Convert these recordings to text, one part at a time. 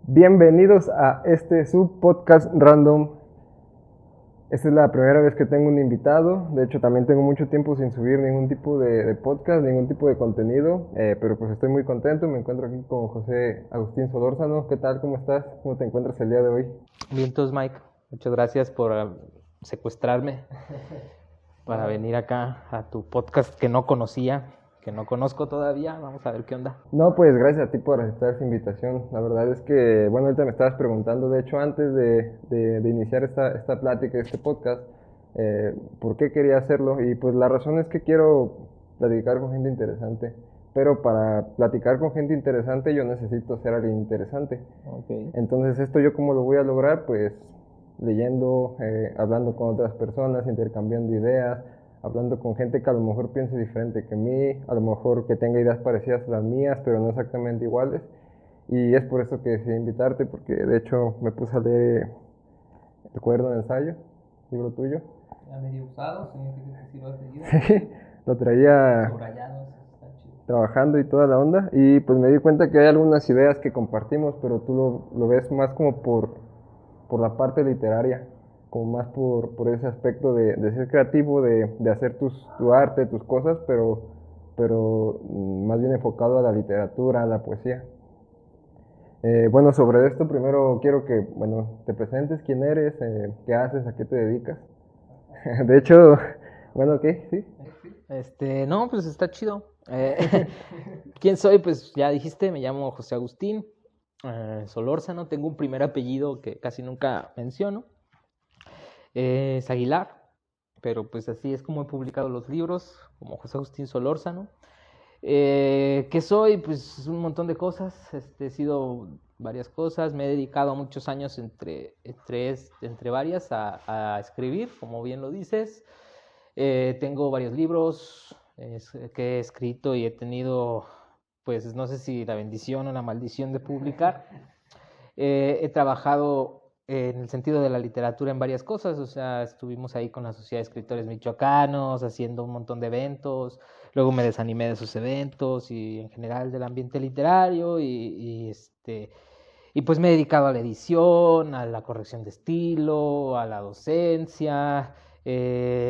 Bienvenidos a este su podcast random. Esta es la primera vez que tengo un invitado. De hecho, también tengo mucho tiempo sin subir ningún tipo de podcast, ningún tipo de contenido. Pero pues estoy muy contento. Me encuentro aquí con José Agustín Solórzano. ¿Qué tal? ¿Cómo estás? ¿Cómo te encuentras el día de hoy? Bien, entonces Mike, muchas gracias por secuestrarme para venir acá a tu podcast que no conocía, que no conozco todavía. Vamos a ver qué onda. No, pues gracias a ti por aceptar esta invitación. La verdad es que, bueno, ahorita me estabas preguntando, de hecho, antes de iniciar esta plática, este podcast, por qué quería hacerlo. Y pues la razón es que quiero platicar con gente interesante. Pero para platicar con gente interesante yo necesito ser alguien interesante. Okay. Entonces, esto yo cómo lo voy a lograr, pues leyendo, hablando con otras personas, intercambiando ideas, hablando con gente que a lo mejor piense diferente que mí, a lo mejor que tenga ideas parecidas a las mías, pero no exactamente iguales. Y es por eso que decidí invitarte, porque de hecho me puse a leer El Cuaderno de Ensayo, libro tuyo. Ya medio usado, significa que sí lo has leído. Sí, lo traía Subrayados, está chido. trabajando y toda la onda, y pues me di cuenta que hay algunas ideas que compartimos, pero tú lo ves más como por la parte literaria, como más por ese aspecto de ser creativo, de hacer tu arte, tus cosas, pero más bien enfocado a la literatura, a la poesía. Bueno, sobre esto primero quiero que, bueno, te presentes, quién eres, qué haces, a qué te dedicas. De hecho, bueno, ¿qué? ¿Sí? No, pues está chido. ¿Quién soy? Pues ya dijiste, me llamo José Agustín Solórzano. Tengo un primer apellido que casi nunca menciono. Es Aguilar, pero pues así es como he publicado los libros, como José Agustín Solórzano. ¿Qué soy? Pues un montón de cosas. He sido varias cosas. Me he dedicado muchos años entre varias a escribir, como bien lo dices. Tengo varios libros que he escrito y he tenido, pues no sé si la bendición o la maldición de publicar. He trabajado en el sentido de la literatura en varias cosas, o sea, estuvimos ahí con la Sociedad de Escritores Michoacanos, haciendo un montón de eventos, luego me desanimé de esos eventos y en general del ambiente literario y pues me he dedicado a la edición, a la corrección de estilo, a la docencia.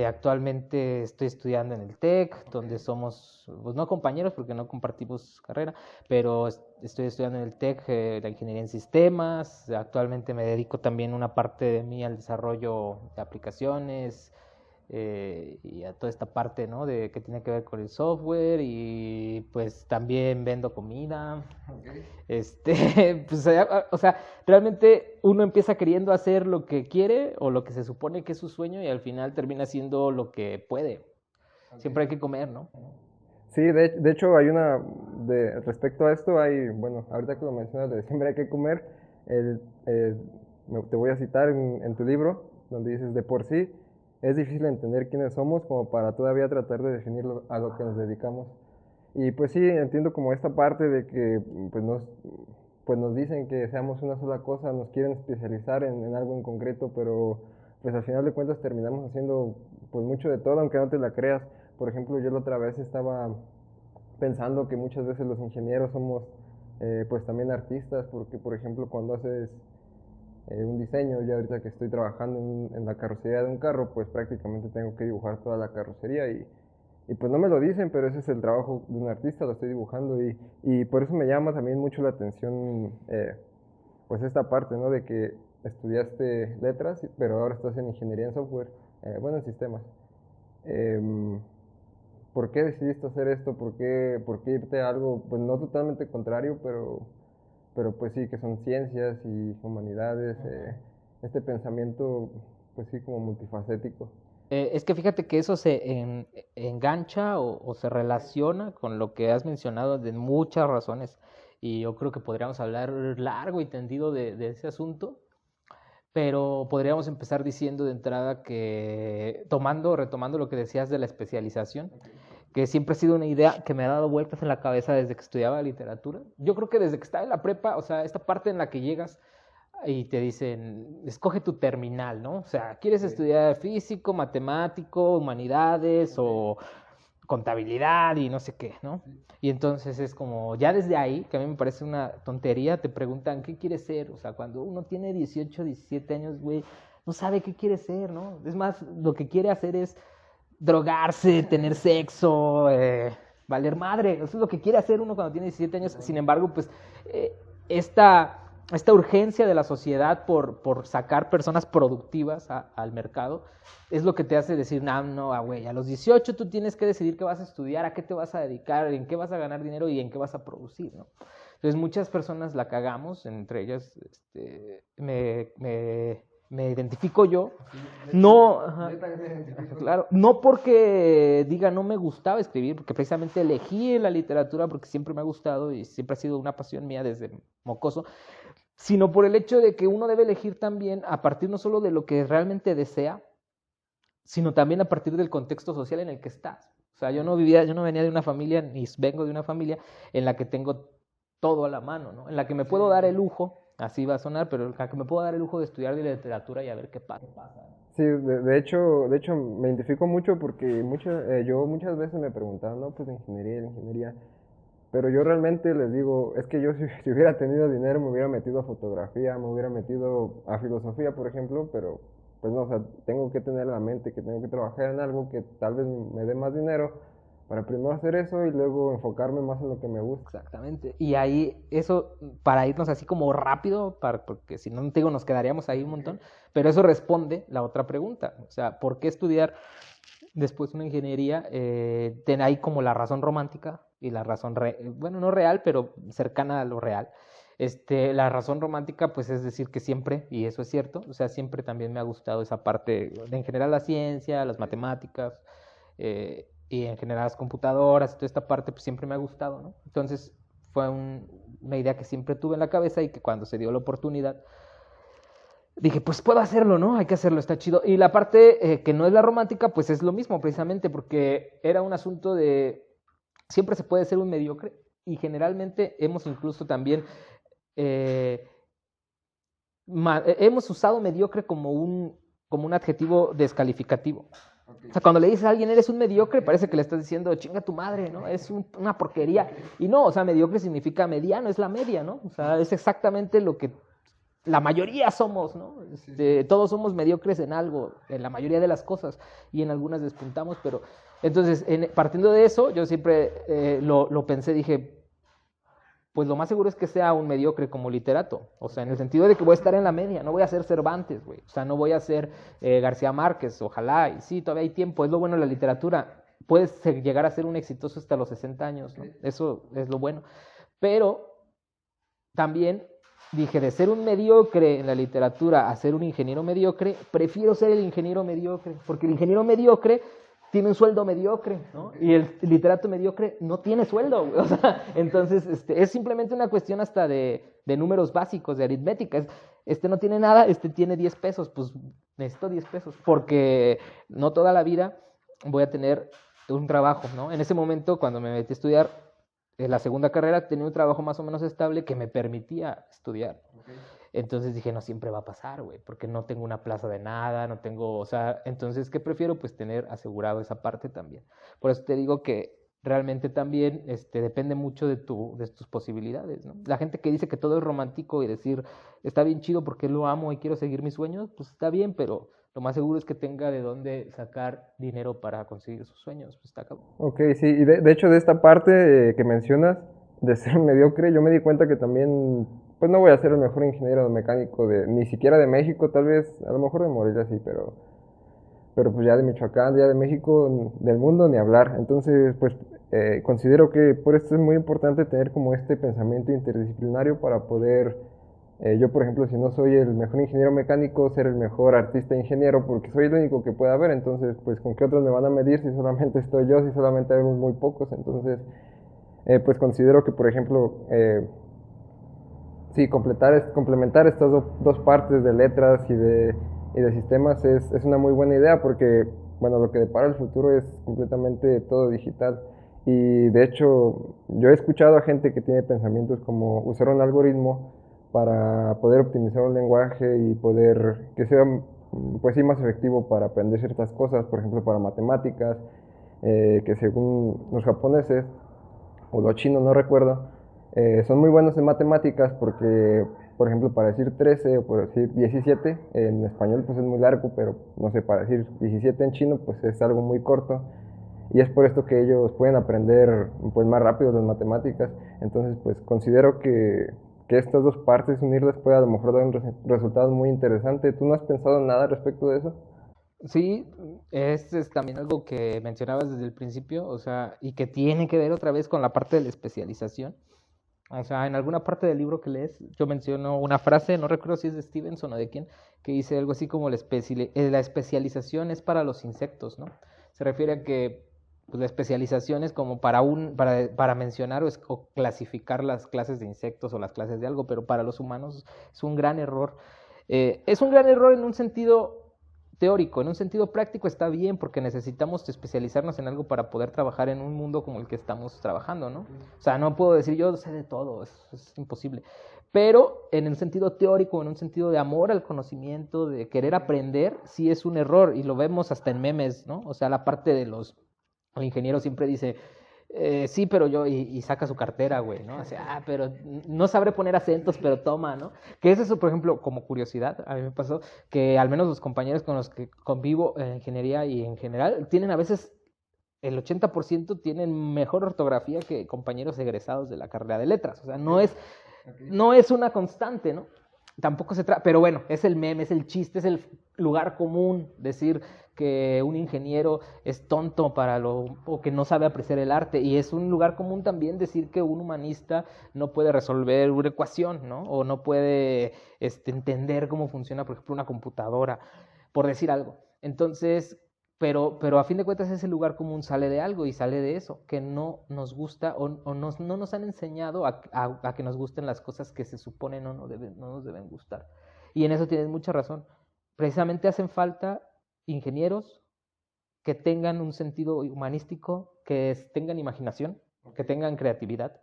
Actualmente estoy estudiando en el TEC, donde somos, pues no compañeros porque no compartimos carrera, pero estoy estudiando en el TEC la ingeniería en sistemas. Actualmente me dedico también una parte de mí al desarrollo de aplicaciones y a toda esta parte, ¿no? De que tiene que ver con el software y pues también vendo comida. Okay. Pues, o sea, realmente uno empieza queriendo hacer lo que quiere o lo que se supone que es su sueño y al final termina haciendo lo que puede. Okay. Siempre hay que comer, ¿no? Sí, de hecho hay respecto a esto hay, bueno, ahorita que lo mencionas de siempre hay que comer, el, eh, te voy a citar en tu libro, donde dices, de por sí es difícil entender quiénes somos como para todavía tratar de definir a lo que nos dedicamos. Y pues sí, entiendo como esta parte de que pues nos dicen que seamos una sola cosa, nos quieren especializar en algo en concreto, pero pues al final de cuentas terminamos haciendo pues mucho de todo, aunque no te la creas. Por ejemplo, yo la otra vez estaba pensando que muchas veces los ingenieros somos pues también artistas, porque por ejemplo cuando haces un diseño, ya ahorita que estoy trabajando en la carrocería de un carro, pues prácticamente tengo que dibujar toda la carrocería y pues no me lo dicen, pero ese es el trabajo de un artista, lo estoy dibujando y por eso me llama también mucho la atención pues esta parte, ¿no? De que estudiaste letras, pero ahora estás en ingeniería en software, bueno, en sistemas. Eh, ¿Por qué decidiste hacer esto? Por qué irte a algo, pues no totalmente contrario, pero pues sí, que son ciencias y humanidades, este pensamiento, pues sí, como multifacético? Es que fíjate que eso engancha o se relaciona con lo que has mencionado de muchas razones. Y yo creo que podríamos hablar largo y tendido de ese asunto, pero podríamos empezar diciendo de entrada que, retomando lo que decías de la especialización, que siempre ha sido una idea que me ha dado vueltas en la cabeza desde que estudiaba literatura. Yo creo que desde que estaba en la prepa, o sea, esta parte en la que llegas y te dicen, escoge tu terminal, ¿no? O sea, ¿quieres estudiar físico, matemático, humanidades contabilidad y no sé qué, ¿no? Y entonces es como, ya desde ahí, que a mí me parece una tontería, te preguntan, ¿qué quieres ser? O sea, cuando uno tiene 18, 17 años, güey, no sabe qué quiere ser, ¿no? Es más, lo que quiere hacer es drogarse, tener sexo, valer madre. Eso es lo que quiere hacer uno cuando tiene 17 años. Sin embargo, pues eh, esta, esta urgencia de la sociedad por sacar personas productivas al mercado es lo que te hace decir, no, no, güey, a los 18 tú tienes que decidir qué vas a estudiar, a qué te vas a dedicar, en qué vas a ganar dinero y en qué vas a producir, ¿no? Entonces muchas personas la cagamos, entre ellas me identifico yo, no, claro, no porque diga no me gustaba escribir, porque precisamente elegí la literatura porque siempre me ha gustado y siempre ha sido una pasión mía desde mocoso, sino por el hecho de que uno debe elegir también a partir no solo de lo que realmente desea, sino también a partir del contexto social en el que estás. O sea, yo no venía de una familia, ni vengo de una familia en la que tengo todo a la mano, ¿no? En la que me puedo dar el lujo, así va a sonar, pero en la que me puedo dar el lujo de estudiar de literatura y a ver qué pasa. Sí, de hecho me identifico mucho porque yo muchas veces me preguntaba, no, pues de ingeniería, pero yo realmente les digo, es que yo si hubiera tenido dinero me hubiera metido a fotografía, me hubiera metido a filosofía, por ejemplo, pero pues no, o sea, tengo que tener la mente que tengo que trabajar en algo que tal vez me dé más dinero para primero hacer eso y luego enfocarme más en lo que me gusta. Exactamente. Y ahí, eso, para irnos así como rápido, porque si no, te digo, nos quedaríamos ahí un montón, pero eso responde la otra pregunta. O sea, ¿por qué estudiar después una ingeniería? Hay como la razón romántica y la razón, bueno, no real, pero cercana a lo real. La razón romántica, pues es decir que siempre, y eso es cierto, o sea, siempre también me ha gustado esa parte, en general la ciencia, las matemáticas, y en general las computadoras y toda esta parte, pues siempre me ha gustado, ¿no? Entonces fue una idea que siempre tuve en la cabeza y que cuando se dio la oportunidad, dije, pues puedo hacerlo, ¿no? Hay que hacerlo, está chido. Y la parte que no es la romántica, pues es lo mismo, precisamente, porque era un asunto de, siempre se puede ser un mediocre y generalmente hemos incluso también, eh, hemos usado mediocre como un adjetivo descalificativo. O sea, cuando le dices a alguien eres un mediocre, parece que le estás diciendo chinga tu madre, ¿no? Es una porquería. Y no, o sea, mediocre significa mediano, es la media, ¿no? O sea, es exactamente lo que la mayoría somos, ¿no? Todos somos mediocres en algo, en la mayoría de las cosas, y en algunas despuntamos, pero entonces, partiendo de eso, yo siempre lo pensé, dije, pues lo más seguro es que sea un mediocre como literato, o sea, en el sentido de que voy a estar en la media, no voy a ser Cervantes, güey, o sea, no voy a ser García Márquez, ojalá, y sí, todavía hay tiempo, es lo bueno de la literatura, puedes llegar a ser un exitoso hasta los 60 años, ¿no? Eso es lo bueno, pero también dije, de ser un mediocre en la literatura a ser un ingeniero mediocre, prefiero ser el ingeniero mediocre, porque el ingeniero mediocre tiene un sueldo mediocre, ¿no? Y el literato mediocre no tiene sueldo, güey. O sea, entonces es simplemente una cuestión hasta de números básicos, de aritmética. No tiene nada, tiene 10 pesos, pues necesito 10 pesos, porque no toda la vida voy a tener un trabajo, ¿no? En ese momento, cuando me metí a estudiar la segunda carrera, tenía un trabajo más o menos estable que me permitía estudiar. Okay. Entonces dije, no siempre va a pasar, güey, porque no tengo una plaza de nada, no tengo, o sea, entonces, ¿qué prefiero? Pues tener asegurado esa parte también. Por eso te digo que realmente también depende mucho de tus posibilidades, ¿no? La gente que dice que todo es romántico y decir, está bien chido porque lo amo y quiero seguir mis sueños, pues está bien, pero lo más seguro es que tenga de dónde sacar dinero para conseguir sus sueños, pues está cabrón. Ok, sí, y de hecho de esta parte que mencionas, de ser mediocre, yo me di cuenta que también, pues no voy a ser el mejor ingeniero mecánico ni siquiera de México, tal vez, a lo mejor de Morelia sí, pero pues ya de Michoacán, ya de México, del mundo ni hablar. Entonces, pues considero que por esto es muy importante tener como este pensamiento interdisciplinario para poder, yo por ejemplo, si no soy el mejor ingeniero mecánico, ser el mejor artista ingeniero, porque soy el único que puede haber. Entonces, pues con qué otros me van a medir si solamente estoy yo, si solamente hay muy pocos. Entonces, pues considero que, por ejemplo, sí, complementar estas dos partes de letras y de sistemas es una muy buena idea porque, bueno, lo que depara el futuro es completamente todo digital. Y de hecho, yo he escuchado a gente que tiene pensamientos como usar un algoritmo para poder optimizar un lenguaje y poder que sea, pues sí, más efectivo para aprender ciertas cosas, por ejemplo, para matemáticas. que según los japoneses, o los chinos, no recuerdo, son muy buenos en matemáticas porque, por ejemplo, para decir 13 o por decir 17, en español pues es muy largo, pero no sé, para decir 17 en chino pues es algo muy corto. Y es por esto que ellos pueden aprender pues más rápido las matemáticas. Entonces pues considero que estas dos partes, unirlas, puede a lo mejor dar un resultado muy interesante. ¿Tú no has pensado en nada respecto de eso? Sí, es también algo que mencionabas desde el principio, o sea, y que tiene que ver otra vez con la parte de la especialización. O sea, en alguna parte del libro que lees, yo menciono una frase, no recuerdo si es de Stevenson o de quién, que dice algo así como la especialización es para los insectos, ¿no? Se refiere a que pues, la especialización es como para mencionar o clasificar las clases de insectos o las clases de algo, pero para los humanos es un gran error. Es un gran error en un sentido teórico, en un sentido práctico está bien porque necesitamos especializarnos en algo para poder trabajar en un mundo como el que estamos trabajando, ¿no? O sea, no puedo decir yo sé de todo, es imposible. Pero en el sentido teórico, en un sentido de amor al conocimiento, de querer aprender, sí es un error y lo vemos hasta en memes, ¿no? O sea, la parte de los ingenieros siempre dice, sí, pero yo, y saca su cartera, güey, ¿no? O sea, pero no sabré poner acentos, pero toma, ¿no? Que es eso, por ejemplo, como curiosidad, a mí me pasó que al menos los compañeros con los que convivo en ingeniería y en general, tienen a veces, el 80% tienen mejor ortografía que compañeros egresados de la carrera de letras, o sea, no es una constante, ¿no? Tampoco se trata, pero bueno, es el meme, es el chiste, es el lugar común decir que un ingeniero es tonto o que no sabe apreciar el arte, y es un lugar común también decir que un humanista no puede resolver una ecuación, ¿no? O no puede entender cómo funciona, por ejemplo, una computadora, por decir algo. Entonces, pero a fin de cuentas ese lugar común sale de algo y sale de eso, que no nos gusta no nos han enseñado a que nos gusten las cosas que se supone no nos deben gustar. Y en eso tienes mucha razón. Precisamente hacen falta ingenieros que tengan un sentido humanístico, tengan imaginación, que tengan creatividad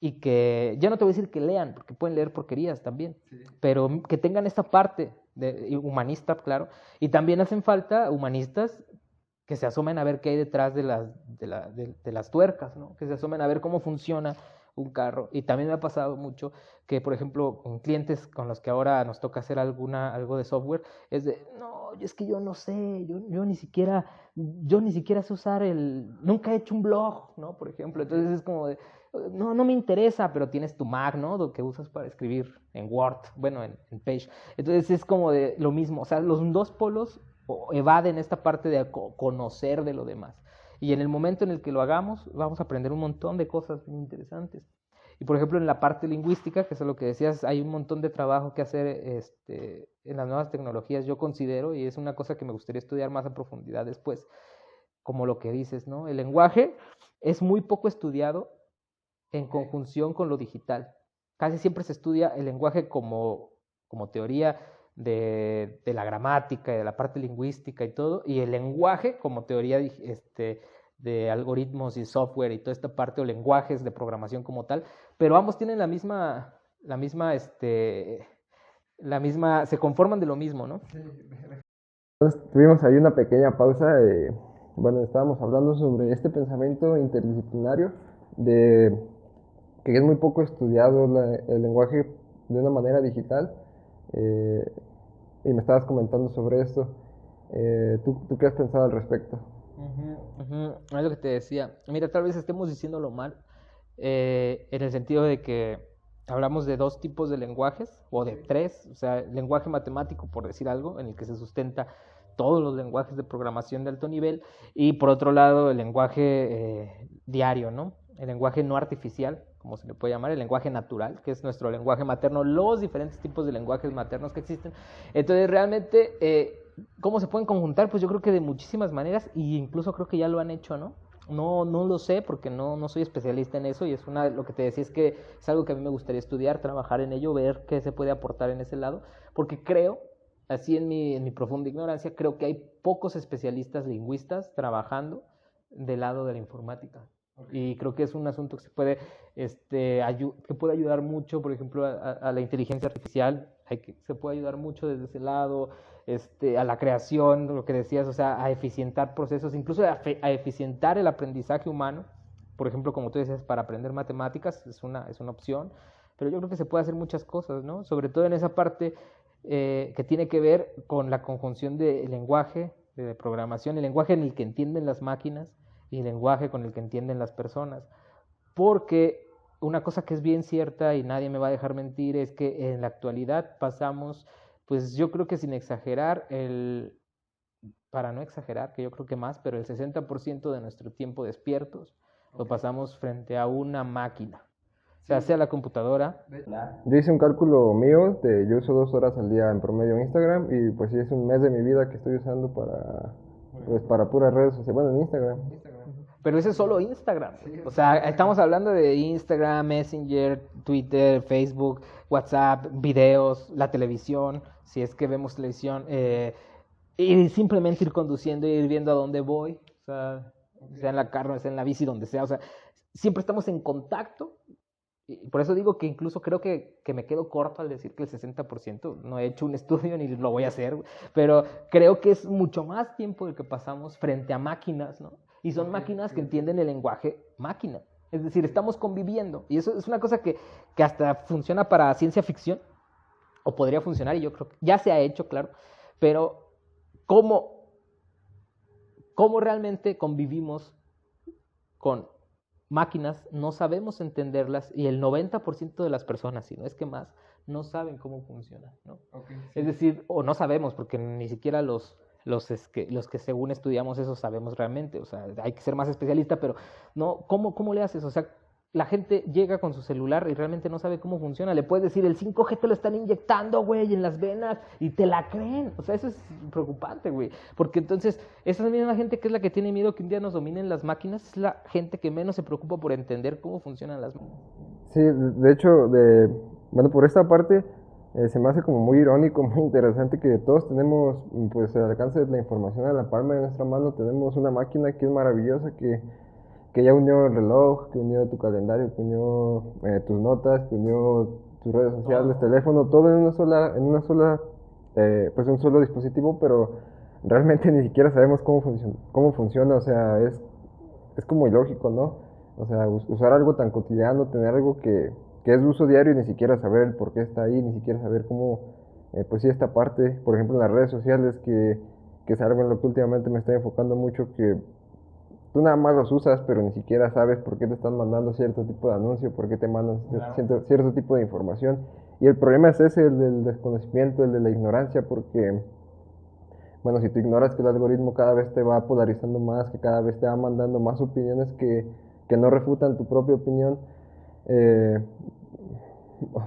y que, ya no te voy a decir que lean, porque pueden leer porquerías también, pero que tengan esta parte de humanista, claro, y también hacen falta humanistas que se asomen a ver qué hay detrás de las tuercas, ¿no? Que se asomen a ver cómo funciona un carro. Y también me ha pasado mucho que, por ejemplo, con clientes con los que ahora nos toca hacer algo de software, es de, no, es que yo no sé, yo ni siquiera sé usar nunca he hecho un blog, ¿no? Por ejemplo, entonces es como de, no me interesa, pero tienes tu Mac, ¿no? Lo que usas para escribir en Word, bueno, en Page. Entonces es como de lo mismo, o sea, los dos polos evaden esta parte de conocer de lo demás. Y en el momento en el que lo hagamos, vamos a aprender un montón de cosas muy interesantes. Y por ejemplo, en la parte lingüística, que es lo que decías, hay un montón de trabajo que hacer en las nuevas tecnologías, yo considero, y es una cosa que me gustaría estudiar más a profundidad después, como lo que dices, ¿no? El lenguaje es muy poco estudiado en conjunción con lo digital. Casi siempre se estudia el lenguaje como teoría de la gramática y de la parte lingüística y todo, y el lenguaje como teoría de algoritmos y software y toda esta parte, o lenguajes de programación como tal, pero ambos tienen se conforman de lo mismo, ¿no? Entonces tuvimos ahí una pequeña pausa. Bueno, estábamos hablando sobre este pensamiento interdisciplinario de que es muy poco estudiado el lenguaje de una manera digital. eh, y me estabas comentando sobre esto. ¿Tú qué has pensado al respecto? Es lo que te decía. Mira, tal vez estemos diciéndolo mal, en el sentido de que hablamos de dos tipos de lenguajes, o de tres, o sea, el lenguaje matemático, por decir algo, en el que se sustenta todos los lenguajes de programación de alto nivel, y por otro lado, el lenguaje diario, ¿no? El lenguaje no artificial, como se le puede llamar, el lenguaje natural, que es nuestro lenguaje materno, los diferentes tipos de lenguajes maternos que existen. Entonces, realmente, ¿cómo se pueden conjuntar? Pues yo creo que de muchísimas maneras, y incluso creo que ya lo han hecho, ¿no? No lo sé porque no soy especialista en eso, y lo que te decía es que es algo que a mí me gustaría estudiar, trabajar en ello, ver qué se puede aportar en ese lado, porque creo, así en mi profunda ignorancia, creo que hay pocos especialistas lingüistas trabajando del lado de la informática. Y creo que es un asunto que que puede ayudar mucho, por ejemplo, a la inteligencia artificial, se puede ayudar mucho desde ese lado, a la creación, lo que decías, o sea, a eficientar procesos, incluso a eficientar el aprendizaje humano. Por ejemplo, como tú decías, para aprender matemáticas es una opción, pero yo creo que se puede hacer muchas cosas, ¿no? Sobre todo en esa parte que tiene que ver con la conjunción del lenguaje, de programación, el lenguaje en el que entienden las máquinas y el lenguaje con el que entienden las personas. Porque una cosa que es bien cierta y nadie me va a dejar mentir es que en la actualidad pasamos, pues yo creo que sin exagerar, para no exagerar, que yo creo que más, pero el 60% de nuestro tiempo despiertos lo pasamos frente a una máquina. O sea, sea la computadora. Yo hice un cálculo mío, yo uso 2 horas al día en promedio en Instagram y pues sí es un mes de mi vida que estoy usando para puras redes sociales, bueno, en Instagram. Pero ese es solo Instagram. O sea, estamos hablando de Instagram, Messenger, Twitter, Facebook, WhatsApp, videos, la televisión, si es que vemos televisión, y simplemente ir conduciendo y ir viendo a dónde voy, o sea en la carro, sea en la bici, donde sea, o sea, siempre estamos en contacto. Y por eso digo que incluso creo que me quedo corto al decir que el 60%, no he hecho un estudio ni lo voy a hacer, pero creo que es mucho más tiempo el que pasamos frente a máquinas, ¿no? Y son máquinas que entienden el lenguaje máquina. Es decir, estamos conviviendo. Y eso es una cosa que hasta funciona para ciencia ficción, o podría funcionar, y yo creo que ya se ha hecho, claro, pero ¿cómo realmente convivimos con máquinas? No sabemos entenderlas y el 90% de las personas, si no es que más, no saben cómo funcionan, ¿no? Okay, sí. Es decir, o no sabemos, porque ni siquiera los que según estudiamos eso sabemos realmente, o sea, hay que ser más especialista, pero no, ¿cómo le haces? O sea, la gente llega con su celular y realmente no sabe cómo funciona. Le puedes decir, el 5G te lo están inyectando, güey, en las venas, y te la creen. O sea, eso es preocupante, güey. Porque entonces, esa misma gente que es la que tiene miedo que un día nos dominen las máquinas, es la gente que menos se preocupa por entender cómo funcionan las máquinas. Sí, de hecho, bueno, por esta parte, se me hace como muy irónico, muy interesante que todos tenemos, pues, al alcance de la información a la palma de nuestra mano. Tenemos una máquina que es maravillosa, que ya unió el reloj, que unió tu calendario, que unió tus notas, que unió tus redes sociales, teléfono, todo en una sola, pues un solo dispositivo, pero realmente ni siquiera sabemos cómo funciona, o sea, es como ilógico, ¿no? O sea, usar algo tan cotidiano, tener algo que es de uso diario y ni siquiera saber el por qué está ahí, ni siquiera saber cómo, pues sí, esta parte, por ejemplo, en las redes sociales, que es algo en lo que últimamente me estoy enfocando mucho, que tú nada más los usas, pero ni siquiera sabes por qué te están mandando cierto tipo de anuncio, por qué te mandan cierto tipo de información. Y el problema es ese, el del desconocimiento, el de la ignorancia, porque, bueno, si tú ignoras que el algoritmo cada vez te va polarizando más, que cada vez te va mandando más opiniones que no refutan tu propia opinión,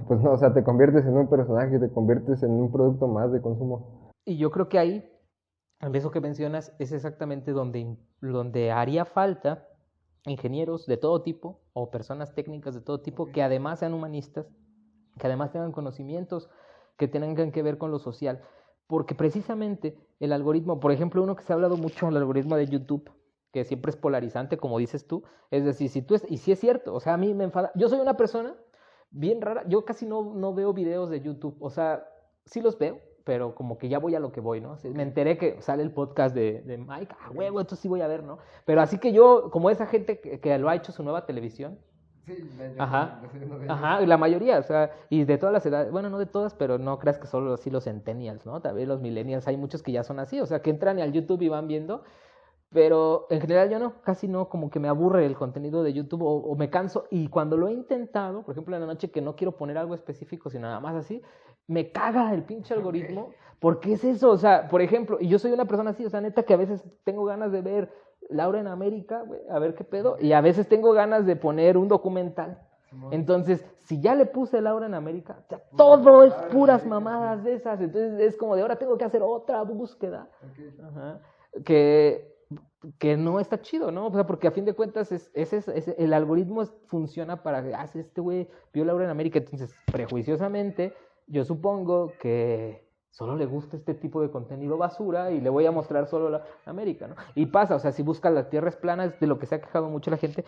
pues no, o sea, te conviertes en un personaje, te conviertes en un producto más de consumo. Y yo creo que ahí, eso que mencionas, es exactamente donde haría falta ingenieros de todo tipo o personas técnicas de todo tipo que además sean humanistas, que además tengan conocimientos que tengan que ver con lo social, porque precisamente el algoritmo, por ejemplo, uno que se ha hablado mucho, el algoritmo de YouTube, que siempre es polarizante, como dices tú, es decir, y si es cierto, o sea, a mí me enfada, yo soy una persona bien rara, yo casi no veo videos de YouTube, o sea, sí los veo, pero como que ya voy a lo que voy, ¿no? Me enteré que sale el podcast de Mike, huevo, esto sí voy a ver, ¿no? Pero así que yo, como esa gente que lo ha hecho su nueva televisión. Sí, ajá, la mayoría, o sea, y de todas las edades, bueno, no de todas, pero no creas que solo así los centennials, ¿no? También los millennials, hay muchos que ya son así, o sea, que entran al YouTube y van viendo, pero en general yo no, casi no, como que me aburre el contenido de YouTube o me canso, y cuando lo he intentado, por ejemplo en la noche que no quiero poner algo específico, sino nada más así, me caga el pinche algoritmo, porque es eso, o sea, por ejemplo, y yo soy una persona así, o sea, neta que a veces tengo ganas de ver Laura en América, güey, a ver qué pedo, y a veces tengo ganas de poner un documental. Entonces, si ya le puse Laura en América, o sea, todo es puras mamadas de esas, entonces es como de ahora tengo que hacer otra búsqueda. Ajá. Que no está chido, ¿no? O sea, porque a fin de cuentas el algoritmo funciona para que este güey vio Laura en América, entonces prejuiciosamente yo supongo que solo le gusta este tipo de contenido basura y le voy a mostrar solo la América, ¿no? Y pasa, o sea, si buscas las tierras planas, de lo que se ha quejado mucho la gente,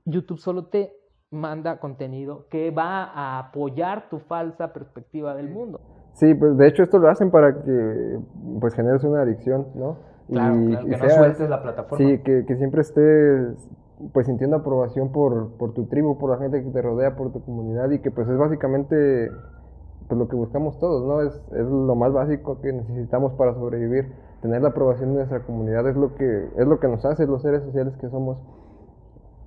YouTube solo te manda contenido que va a apoyar tu falsa perspectiva del mundo. Sí, pues de hecho esto lo hacen para que pues generes una adicción, ¿no? Claro, claro, Y que no seas, sueltes la plataforma. sí, que siempre estés pues sintiendo aprobación por tu tribu, por la gente que te rodea, por tu comunidad y que pues es básicamente pues lo que buscamos todos, ¿no? Es lo más básico que necesitamos para sobrevivir. Tener la aprobación de nuestra comunidad es lo que nos hace los seres sociales que somos.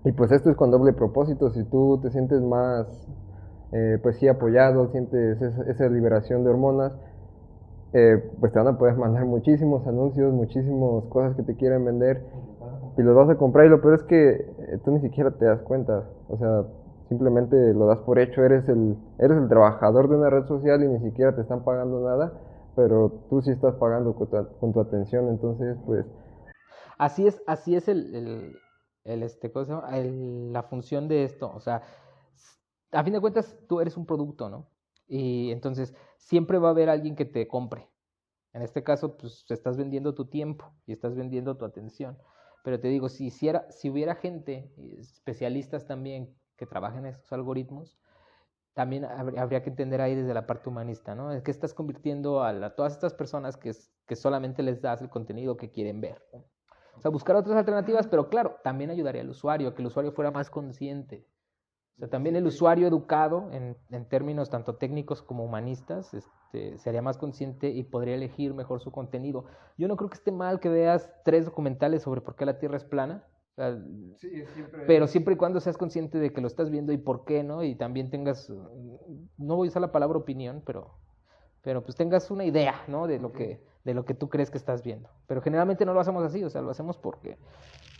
Y pues esto es con doble propósito. Si tú te sientes más, pues sí, apoyado, sientes esa liberación de hormonas, pues te van a poder mandar muchísimos anuncios, muchísimas cosas que te quieren vender y los vas a comprar. Y lo peor es que tú ni siquiera te das cuenta. O sea, simplemente lo das por hecho. Eres el trabajador de una red social y ni siquiera te están pagando nada, pero tú sí estás pagando con tu atención. Entonces, pues Así es ¿cómo se llama? La función de esto. O sea, a fin de cuentas, tú eres un producto, ¿no? Y entonces siempre va a haber alguien que te compre. En este caso, pues estás vendiendo tu tiempo y estás vendiendo tu atención. Pero te digo, si hubiera gente, especialistas también, que trabajen en estos algoritmos, también habría que entender ahí desde la parte humanista, ¿no? Es que estás convirtiendo a todas estas personas que solamente les das el contenido que quieren ver, ¿no? O sea, buscar otras alternativas, pero claro, también ayudaría al usuario, a que el usuario fuera más consciente. O sea, también el usuario educado en términos tanto técnicos como humanistas sería más consciente y podría elegir mejor su contenido. Yo no creo que esté mal que veas 3 documentales sobre por qué la Tierra es plana. O sea, sí, siempre. pero siempre y cuando seas consciente de que lo estás viendo y por qué, ¿no? Y también tengas, no voy a usar la palabra opinión, pero pues tengas una idea, ¿no? De lo que tú crees que estás viendo. Pero generalmente no lo hacemos así, o sea, lo hacemos porque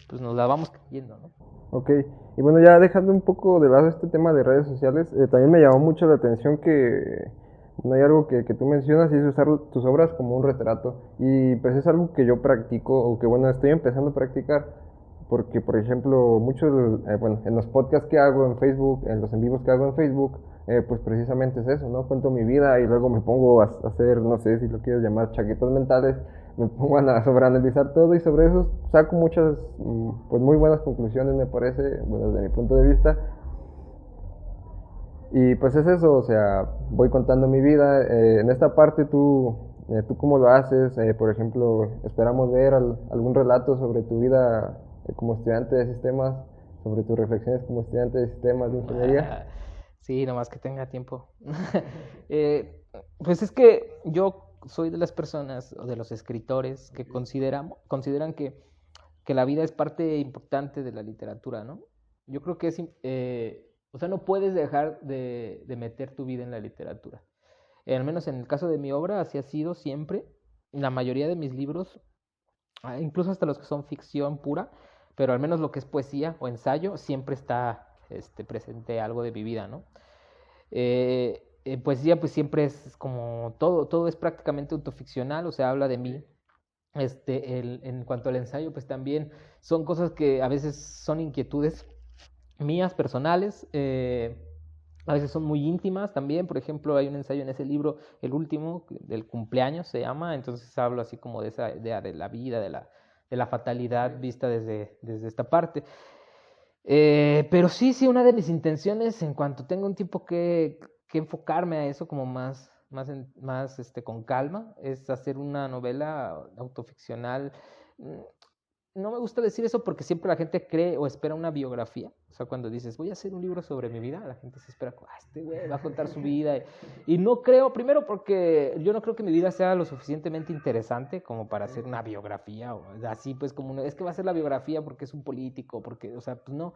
pues nos la vamos creyendo, ¿no? Ok, y bueno, ya dejando un poco de lado este tema de redes sociales, también me llamó mucho la atención que no hay algo que tú mencionas y es usar tus obras como un retrato. Y pues es algo que yo practico o que bueno, estoy empezando a practicar. Porque, por ejemplo, muchos, bueno, en los podcasts que hago en Facebook, en los en vivos que hago en Facebook, pues precisamente es eso, ¿no? Cuento mi vida y luego me pongo a hacer, no sé si lo quieres llamar chaquetas mentales, me pongo a sobreanalizar todo y sobre eso saco muchas, pues muy buenas conclusiones, me parece, bueno, desde mi punto de vista. Y pues es eso, o sea, voy contando mi vida. En esta parte tú cómo lo haces, por ejemplo, esperamos ver algún relato sobre tu vida como estudiante de sistemas, sobre tus reflexiones como estudiante de sistemas de ingeniería. Sí, nomás que tenga tiempo. Eh, pues es que yo soy de las personas o de los escritores que consideran que la vida es parte importante de la literatura, ¿no? Yo creo que o sea, no puedes dejar de meter tu vida en la literatura. Al menos en el caso de mi obra, así ha sido siempre. La mayoría de mis libros, incluso hasta los que son ficción pura, pero al menos lo que es poesía o ensayo, siempre está presente algo de mi vida, ¿no? En poesía pues siempre es como todo es prácticamente autoficcional, o sea, habla de mí. En cuanto al ensayo, pues también son cosas que a veces son inquietudes mías, personales, a veces son muy íntimas también. Por ejemplo, hay un ensayo en ese libro, el último, del cumpleaños se llama, entonces hablo así como de esa idea de la vida, de la fatalidad vista desde esta parte. Pero sí, una de mis intenciones, en cuanto tenga un tiempo que enfocarme a eso como más con calma, es hacer una novela autoficcional. Mm, No me gusta decir eso porque siempre la gente cree o espera una biografía. O sea, cuando dices, voy a hacer un libro sobre mi vida, la gente se espera, este güey va a contar su vida. Y no creo, primero porque yo no creo que mi vida sea lo suficientemente interesante como para hacer una biografía o así, pues es que va a ser la biografía porque es un político, porque, o sea, pues no.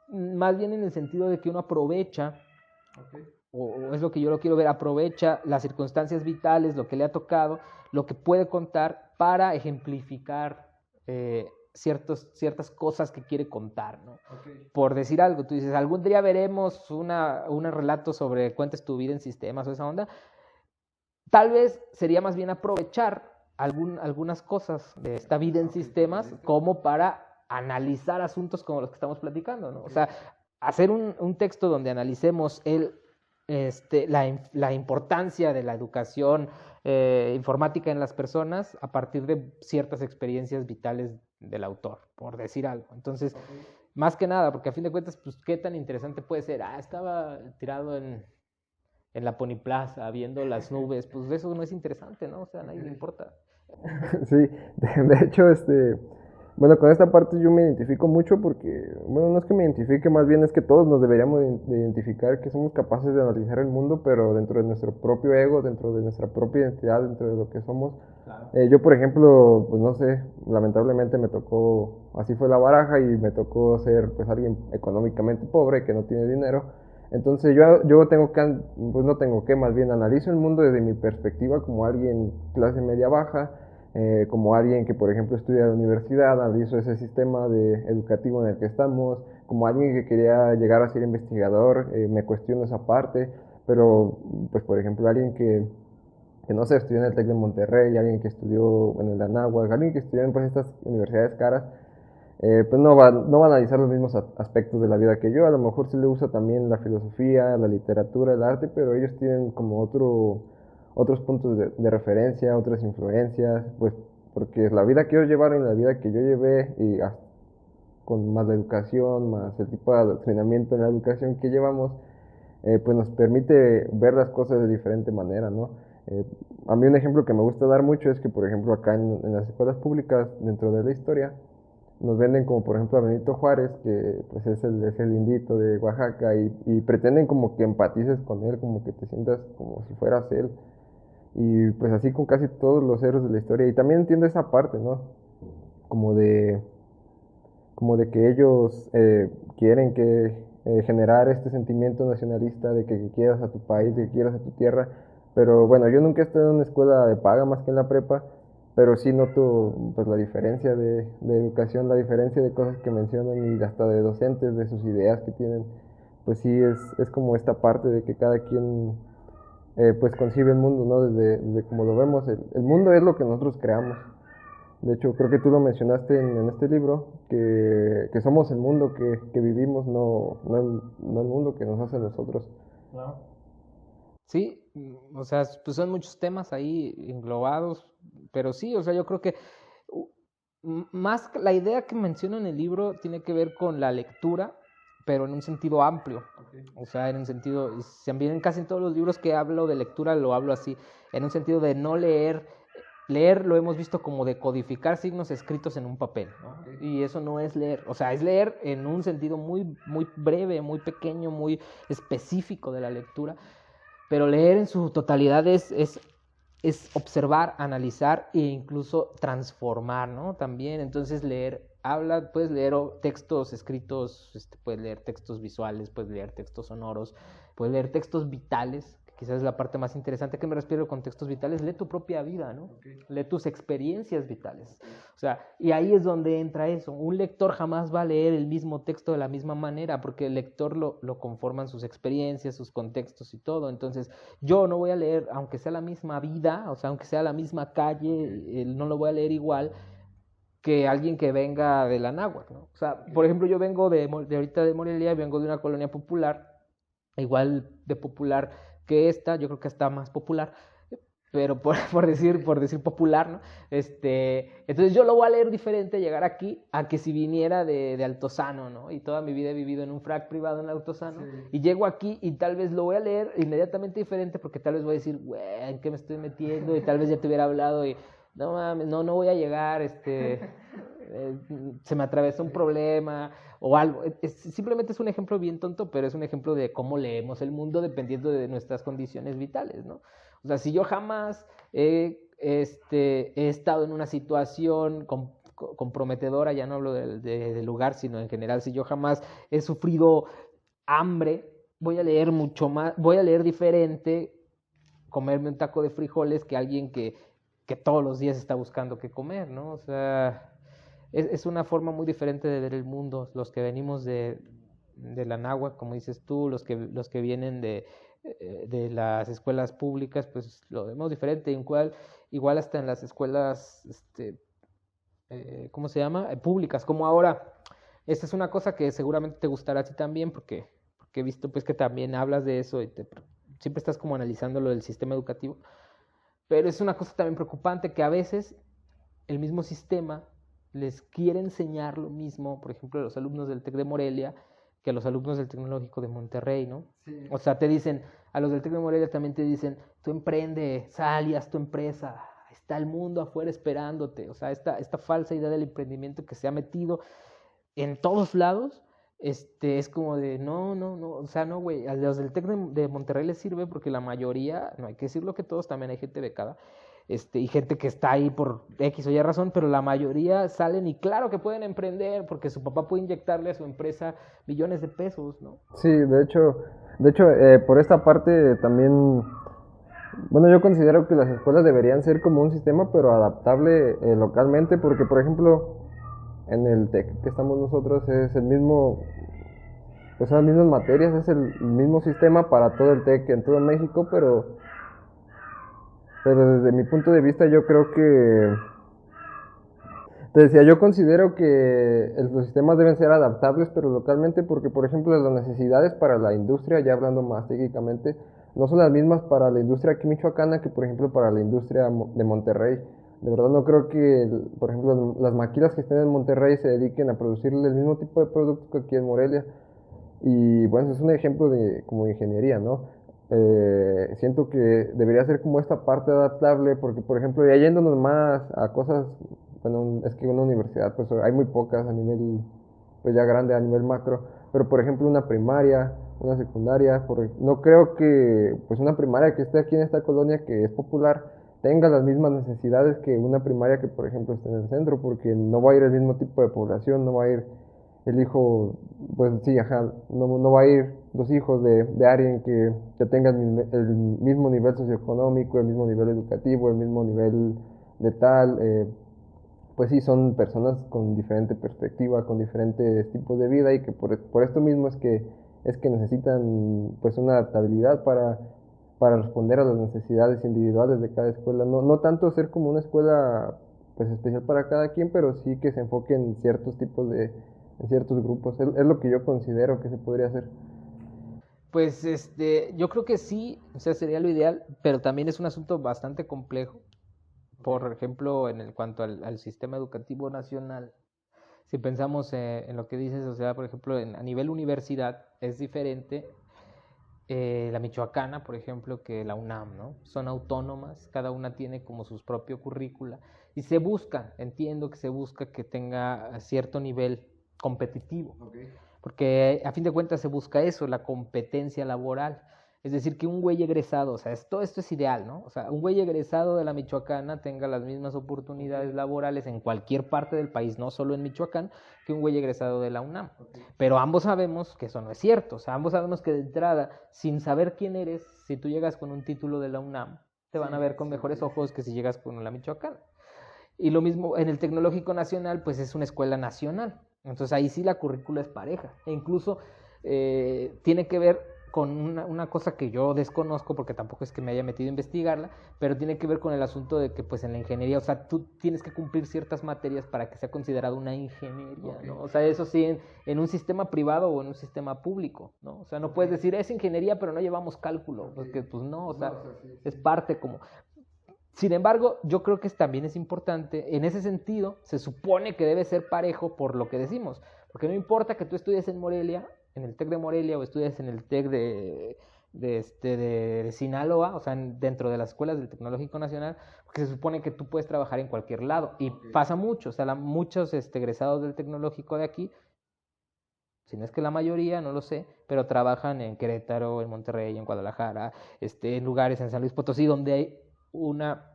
Más bien en el sentido de que uno aprovecha, o es lo que yo lo quiero ver, aprovecha las circunstancias vitales, lo que le ha tocado, lo que puede contar para ejemplificar ciertas cosas que quiere contar, ¿no? Por decir algo, tú dices, algún día veremos un relato sobre cuentes tu vida en sistemas o esa onda. Tal vez sería más bien aprovechar algunas cosas de esta vida en sistemas como para analizar asuntos como los que estamos platicando, ¿no? O sea, hacer un texto donde analicemos la importancia de la educación informática en las personas a partir de ciertas experiencias vitales del autor, por decir algo. Entonces, más que nada, porque a fin de cuentas, pues, ¿qué tan interesante puede ser? Estaba tirado en la Pony Plaza viendo las nubes, pues eso no es interesante, ¿no? O sea, a nadie le importa. Sí, de hecho, bueno, con esta parte yo me identifico mucho porque, bueno, no es que me identifique, más bien es que todos nos deberíamos de identificar que somos capaces de analizar el mundo, pero dentro de nuestro propio ego, dentro de nuestra propia identidad, dentro de lo que somos. Claro. Yo, por ejemplo, pues no sé, lamentablemente me tocó, así fue la baraja y me tocó ser pues alguien económicamente pobre que no tiene dinero. Entonces yo tengo que, pues no tengo que, más bien analizo el mundo desde mi perspectiva como alguien clase media baja, como alguien que por ejemplo estudia en la universidad, analizo ese sistema educativo en el que estamos, como alguien que quería llegar a ser investigador, me cuestiono esa parte, pero pues por ejemplo alguien que no sé, estudió en el TEC de Monterrey, alguien que estudió bueno, en la Anáhuac, alguien que estudió en pues, estas universidades caras, pues no va a analizar los mismos aspectos de la vida que yo. A lo mejor sí le gusta también la filosofía, la literatura, el arte, pero ellos tienen como otros puntos de referencia, otras influencias, pues porque la vida que ellos llevaron y la vida que yo llevé, y con más la educación, más el tipo de adoctrinamiento en la educación que llevamos, pues nos permite ver las cosas de diferente manera, ¿no? Eh, a mí un ejemplo que me gusta dar mucho es que, por ejemplo, acá en las escuelas públicas, dentro de la historia, nos venden como por ejemplo a Benito Juárez, que pues es el indito de Oaxaca, y pretenden como que empatices con él, como que te sientas como si fueras él, y pues así con casi todos los héroes de la historia, y también entiendo esa parte, ¿no? Como de, como de que ellos quieren generar este sentimiento nacionalista de que quieras a tu país, de que quieras a tu tierra, pero bueno, yo nunca he estado en una escuela de paga más que en la prepa, pero sí noto pues la diferencia de educación, la diferencia de cosas que mencionan y hasta de docentes, de sus ideas que tienen, pues sí es como esta parte de que cada quien pues concibe el mundo, ¿no? Desde como lo vemos, el mundo es lo que nosotros creamos. De hecho, creo que tú lo mencionaste en este libro, que somos el mundo que vivimos, no el mundo que nos hace nosotros. Claro. Sí, o sea, pues son muchos temas ahí englobados, pero sí, o sea, yo creo que u- más la idea que menciono en el libro tiene que ver con la lectura, pero en un sentido amplio. Okay. O sea, en un sentido, y también en casi todos los libros que hablo de lectura lo hablo así, en un sentido de no leer. Leer lo hemos visto como decodificar signos escritos en un papel, ¿no? Okay. Y eso no es leer, o sea, es leer en un sentido muy, muy breve, muy pequeño, muy específico de la lectura, pero leer en su totalidad es observar, analizar e incluso transformar, ¿no? También, entonces leer, puedes leer textos escritos, puedes leer textos visuales, puedes leer textos sonoros, puedes leer textos vitales, que quizás es la parte más interesante. ¿Qué me refiero con textos vitales? Lee tu propia vida, ¿no? Okay. Lee tus experiencias vitales. O sea, y ahí es donde entra eso. Un lector jamás va a leer el mismo texto de la misma manera, porque el lector lo conforman sus experiencias, sus contextos y todo. Entonces, yo no voy a leer, aunque sea la misma vida, o sea, aunque sea la misma calle, no lo voy a leer igual que alguien que venga de la náhuatl, ¿no? O sea, por ejemplo, yo vengo de ahorita de Morelia, vengo de una colonia popular, igual de popular que esta, yo creo que está más popular, pero por decir popular, ¿no? Entonces yo lo voy a leer diferente llegar aquí a que si viniera de Altozano, ¿no? Y toda mi vida he vivido en un frac privado en Altozano, sí. Y llego aquí y tal vez lo voy a leer inmediatamente diferente porque tal vez voy a decir, güey, ¿en qué me estoy metiendo? Y tal vez ya te hubiera hablado y, no mames, no voy a llegar, se me atravesó un problema o algo. Simplemente es un ejemplo bien tonto, pero es un ejemplo de cómo leemos el mundo dependiendo de nuestras condiciones vitales, ¿no? O sea, si yo jamás he estado en una situación comprometedora, ya no hablo del lugar, sino en general, si yo jamás he sufrido hambre, voy a leer mucho más, voy a leer diferente, comerme un taco de frijoles que alguien que todos los días está buscando qué comer, ¿no? O sea, es una forma muy diferente de ver el mundo. Los que venimos de la náhuatl, como dices tú, los que vienen de las escuelas públicas, pues lo vemos diferente. Igual hasta en las escuelas, ¿cómo se llama? Públicas, como ahora. Esta es una cosa que seguramente te gustará a ti también, porque he visto pues que también hablas de eso y siempre estás como analizando lo del sistema educativo. Pero es una cosa también preocupante que a veces el mismo sistema les quiere enseñar lo mismo, por ejemplo, a los alumnos del TEC de Morelia, que a los alumnos del Tecnológico de Monterrey, ¿no? Sí. O sea, te dicen, a los del Tec de Morelia también te dicen, tú emprende, sal y haz tu empresa, está el mundo afuera esperándote. O sea, esta falsa idea del emprendimiento que se ha metido en todos lados, es como de, no, o sea, no, güey, a los del Tec de Monterrey les sirve porque la mayoría, no hay que decirlo que todos, también hay gente becada, y gente que está ahí por X o Y razón, pero la mayoría salen y claro que pueden emprender porque su papá puede inyectarle a su empresa millones de pesos, ¿no? Sí, de hecho, por esta parte también, bueno, yo considero que las escuelas deberían ser como un sistema, pero adaptable localmente, porque por ejemplo, en el TEC que estamos nosotros es el mismo, pues son las mismas materias, es el mismo sistema para todo el TEC en todo México, pero desde mi punto de vista yo creo que, te decía, yo considero que los sistemas deben ser adaptables, pero localmente, porque por ejemplo las necesidades para la industria, ya hablando más técnicamente, no son las mismas para la industria aquí michoacana que por ejemplo para la industria de Monterrey. De verdad no creo que, por ejemplo, las maquilas que estén en Monterrey se dediquen a producir el mismo tipo de productos que aquí en Morelia. Y bueno, es un ejemplo de como ingeniería, ¿no? Siento que debería ser como esta parte adaptable, porque por ejemplo, ya yéndonos más a cosas, bueno, es que una universidad, pues hay muy pocas a nivel, pues ya grande, a nivel macro, pero por ejemplo una primaria, una secundaria, no creo que pues una primaria que esté aquí en esta colonia que es popular tenga las mismas necesidades que una primaria que por ejemplo esté en el centro, porque no va a ir el mismo tipo de población, no va a ir el hijo, pues sí, ajá, no va a ir los hijos de alguien que tenga el mismo nivel socioeconómico, el mismo nivel educativo, el mismo nivel de tal, pues sí, son personas con diferente perspectiva, con diferentes tipos de vida y que por esto mismo es que necesitan pues una adaptabilidad para responder a las necesidades individuales de cada escuela, no tanto ser como una escuela pues especial para cada quien, pero sí que se enfoque en ciertos tipos en ciertos grupos. Es lo que yo considero que se podría hacer. Pues yo creo que sí, o sea, sería lo ideal, pero también es un asunto bastante complejo. Por ejemplo, en cuanto al sistema educativo nacional, si pensamos en lo que dices, o sea, por ejemplo, a nivel universidad es diferente la michoacana, por ejemplo, que la UNAM, ¿no? Son autónomas, cada una tiene como su propio currícula y se busca, entiendo que se busca que tenga cierto nivel competitivo. Okay. Porque a fin de cuentas se busca eso, la competencia laboral. Es decir, que un güey egresado, o sea, todo esto es ideal, ¿no? O sea, un güey egresado de la Michoacana tenga las mismas oportunidades laborales en cualquier parte del país, no solo en Michoacán, que un güey egresado de la UNAM. Okay. Pero ambos sabemos que eso no es cierto. O sea, ambos sabemos que de entrada, sin saber quién eres, si tú llegas con un título de la UNAM, te van a ver con mejores ojos que si llegas con la Michoacana. Y lo mismo en el Tecnológico Nacional, pues es una escuela nacional. Entonces ahí sí la currícula es pareja. E incluso tiene que ver con una cosa que yo desconozco, porque tampoco es que me haya metido a investigarla, pero tiene que ver con el asunto de que pues en la ingeniería, o sea, tú tienes que cumplir ciertas materias para que sea considerado una ingeniería, ¿no? O sea, eso sí, en un sistema privado o en un sistema público, ¿no? O sea, no puedes decir, es ingeniería, pero no llevamos cálculo, porque pues no, o sea, es parte como... Sin embargo, yo creo que también es importante, en ese sentido, se supone que debe ser parejo por lo que decimos, porque no importa que tú estudies en Morelia, en el TEC de Morelia, o estudies en el TEC de Sinaloa, o sea, dentro de las escuelas del Tecnológico Nacional, porque se supone que tú puedes trabajar en cualquier lado, y pasa mucho, o sea, muchos egresados del Tecnológico de aquí, si no es que la mayoría, no lo sé, pero trabajan en Querétaro, en Monterrey, en Guadalajara, en lugares en San Luis Potosí, donde hay una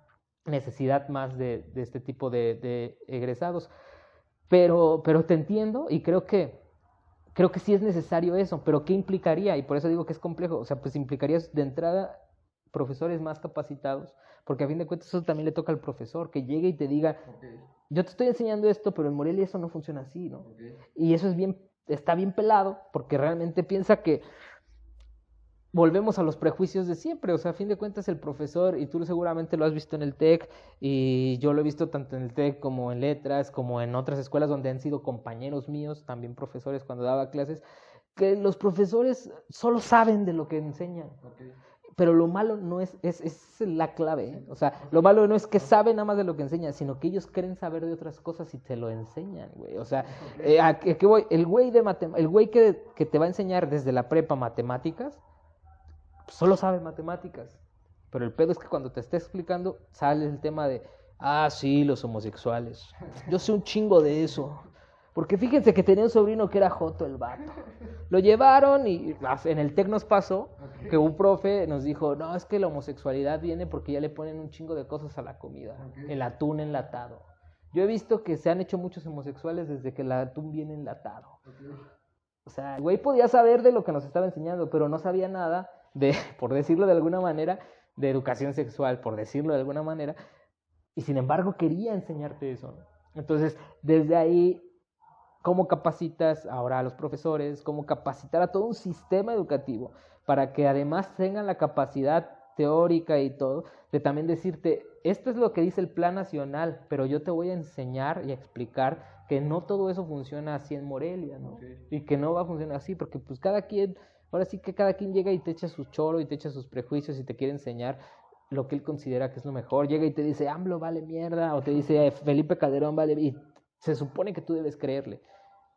necesidad más de este tipo de egresados. Pero te entiendo y creo que sí es necesario eso, pero ¿qué implicaría? Y por eso digo que es complejo. O sea, pues implicaría de entrada profesores más capacitados, porque a fin de cuentas eso también le toca al profesor, que llegue y te diga, yo te estoy enseñando esto, pero en Morelia eso no funciona así, ¿no? Y eso está bien pelado, porque realmente piensa que volvemos a los prejuicios de siempre, o sea, a fin de cuentas el profesor, y tú seguramente lo has visto en el TEC, y yo lo he visto tanto en el TEC como en letras, como en otras escuelas donde han sido compañeros míos, también profesores cuando daba clases, que los profesores solo saben de lo que enseñan. Okay. Pero lo malo no es la clave, ¿eh? O sea, lo malo no es que sabe nada más de lo que enseña, sino que ellos creen saber de otras cosas y te lo enseñan, güey. O sea, ¿a qué voy? El güey que te va a enseñar desde la prepa matemáticas, solo sabe matemáticas. Pero el pedo es que cuando te esté explicando, sale el tema de, sí, los homosexuales. Yo sé un chingo de eso. Porque fíjense que tenía un sobrino que era joto el vato. Lo llevaron y en el TEC nos pasó que un profe nos dijo, no, es que la homosexualidad viene porque ya le ponen un chingo de cosas a la comida. El atún enlatado. Yo he visto que se han hecho muchos homosexuales desde que el atún viene enlatado. O sea, el güey podía saber de lo que nos estaba enseñando, pero no sabía nada de, por decirlo de alguna manera, de educación sexual, por decirlo de alguna manera, y sin embargo quería enseñarte eso, ¿no? Entonces, desde ahí, ¿cómo capacitas ahora a los profesores? ¿Cómo capacitar a todo un sistema educativo para que además tengan la capacidad teórica y todo de también decirte, esto es lo que dice el Plan Nacional, pero yo te voy a enseñar y a explicar que no todo eso funciona así en Morelia, ¿no? Okay. Y que no va a funcionar así, porque pues cada quien, ahora sí que cada quien llega y te echa su choro y te echa sus prejuicios y te quiere enseñar lo que él considera que es lo mejor. Llega y te dice, AMLO vale mierda, o te dice, Felipe Calderón vale, y se supone que tú debes creerle,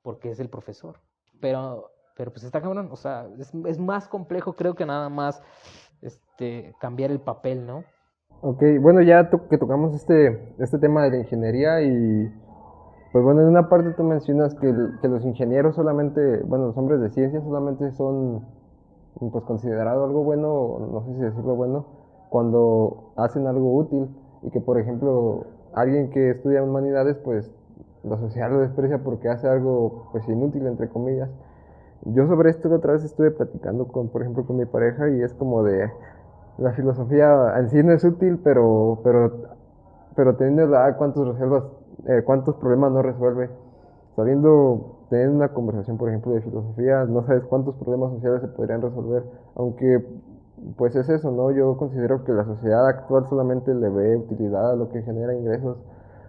porque es el profesor. Pero pues está cabrón, o sea, es más complejo, creo, que nada más cambiar el papel, ¿no? Ok, bueno, ya que tocamos este tema de la ingeniería y pues bueno, en una parte tú mencionas que los ingenieros solamente, bueno, los hombres de ciencia solamente son pues considerado algo bueno, no sé si decirlo bueno, cuando hacen algo útil y que por ejemplo alguien que estudia humanidades pues la sociedad lo desprecia porque hace algo pues inútil entre comillas. Yo sobre esto la otra vez estuve platicando por ejemplo con mi pareja y es como de la filosofía en sí no es útil, pero teniendo la edad cuántos problemas no resuelve. Sabiendo tener una conversación, por ejemplo, de filosofía, no sabes cuántos problemas sociales se podrían resolver, aunque pues es eso, ¿no? Yo considero que la sociedad actual solamente le ve utilidad a lo que genera ingresos,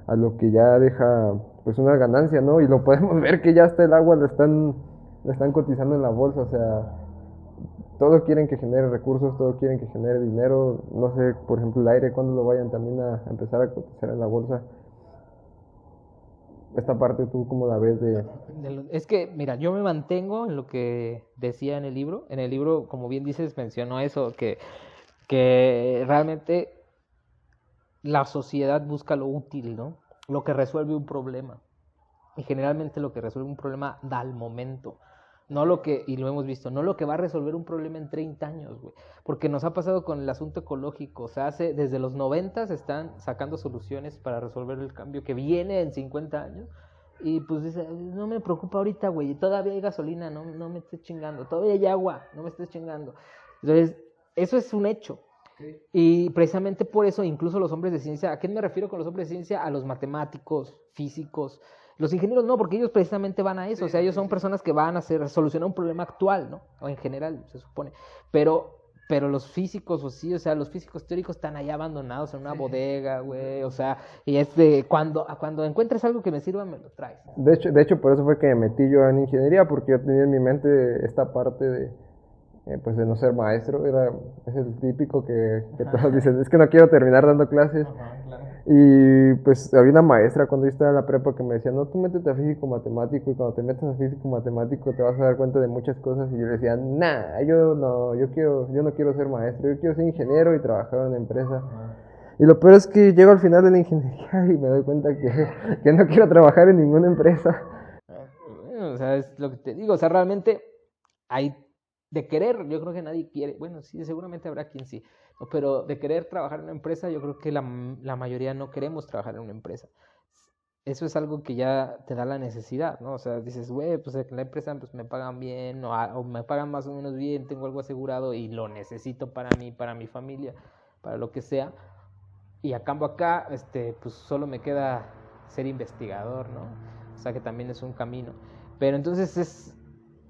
a lo que ya deja pues una ganancia, ¿no? Y lo podemos ver que ya hasta el agua le están cotizando en la bolsa, o sea, todo quieren que genere recursos, todo quieren que genere dinero, no sé, por ejemplo, el aire, cuando lo vayan también a empezar a cotizar en la bolsa. Esta parte, ¿tú cómo la ves de...? Es que, mira, yo me mantengo en lo que decía en el libro. En el libro, como bien dices, mencionó eso, que realmente la sociedad busca lo útil, ¿no? Lo que resuelve un problema. Y generalmente lo que resuelve un problema da al momento. No lo que, y lo hemos visto, no lo que va a resolver un problema en 30 años, güey. Porque nos ha pasado con el asunto ecológico. O sea, desde los 90 se están sacando soluciones para resolver el cambio que viene en 50 años. Y pues dice, no me preocupa ahorita, güey. Todavía hay gasolina, no me estés chingando. Todavía hay agua, no me estés chingando. Entonces, eso es un hecho. Okay. Y precisamente por eso, incluso los hombres de ciencia, ¿a qué me refiero con los hombres de ciencia? A los matemáticos, físicos. Los ingenieros no, porque ellos precisamente van a eso, sí, o sea, ellos son personas que van a solucionar un problema actual, ¿no? O en general, se supone. Pero los físicos, o sí, o sea, los físicos teóricos están allá abandonados en una bodega, güey, o sea, y es de cuando encuentres algo que me sirva, me lo traes. De hecho, por eso fue que me metí yo en ingeniería, porque yo tenía en mi mente esta parte pues de no ser maestro, es el típico que todos dicen, es que no quiero terminar dando clases. Ajá, claro. Y pues había una maestra cuando yo estaba en la prepa que me decía, no, tú métete a físico matemático y cuando te metas a físico matemático te vas a dar cuenta de muchas cosas. Y yo le decía, nah, yo no quiero ser maestro, yo quiero ser ingeniero y trabajar en una empresa. Ajá. Y lo peor es que llego al final de la ingeniería y me doy cuenta que no quiero trabajar en ninguna empresa. Bueno, o sea, es lo que te digo, o sea, realmente hay de querer, yo creo que nadie quiere, bueno, sí, seguramente habrá quien sí, ¿no? Pero de querer trabajar en una empresa, yo creo que la mayoría no queremos trabajar en una empresa. Eso es algo que ya te da la necesidad, ¿no? O sea, dices, güey, pues en la empresa pues me pagan bien, o me pagan más o menos bien, tengo algo asegurado y lo necesito para mí, para mi familia, para lo que sea. Y a cambio acá, pues solo me queda ser investigador, ¿no? O sea que también es un camino. Pero entonces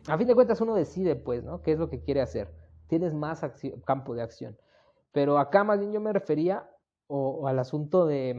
a fin de cuentas uno decide, pues, ¿no? ¿Qué es lo que quiere hacer? Tienes más campo de acción. Pero acá más bien yo me refería o al asunto ya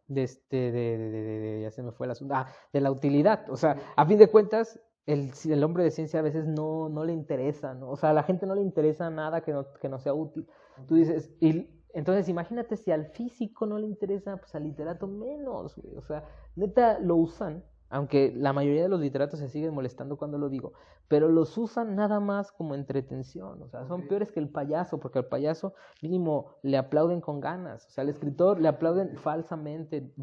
se me fue el asunto, de la utilidad. O sea, a fin de cuentas, el hombre de ciencia a veces no le interesa, ¿no? O sea, a la gente no le interesa nada que no sea útil. Tú dices, y entonces imagínate si al físico no le interesa, pues al literato menos, güey. O sea, neta lo usan, aunque la mayoría de los literatos se siguen molestando cuando lo digo, pero los usan nada más como entretención. O sea, son peores que el payaso, porque al payaso mínimo le aplauden con ganas. O sea, al escritor le aplauden falsamente.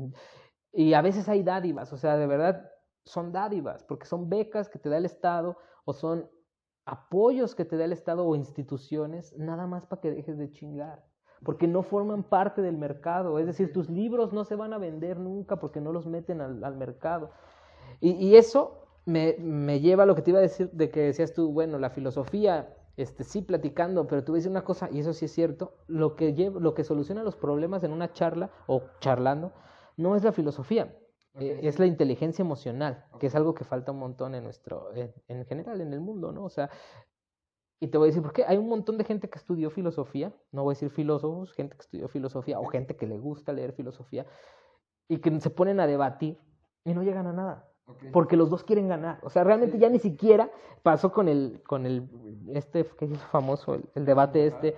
Y a veces hay dádivas, o sea, de verdad son dádivas, porque son becas que te da el Estado o son apoyos que te da el Estado o instituciones, nada más para que dejes de chingar, porque no forman parte del mercado, es decir, tus libros no se van a vender nunca porque no los meten al mercado. Y eso me lleva a lo que te iba a decir, de que decías tú, bueno, la filosofía, sí platicando, pero tú dices una cosa, y eso sí es cierto, lo que soluciona los problemas en una charla o charlando, no es la filosofía, es la inteligencia emocional, que es algo que falta un montón en general en el mundo, ¿no? O sea, y te voy a decir por qué. Hay un montón de gente que estudió filosofía, no voy a decir filósofos, gente que estudió filosofía o gente que le gusta leer filosofía y que se ponen a debatir y no llegan a nada. Porque los dos quieren ganar. O sea, realmente ya ni siquiera pasó con el que es famoso, el debate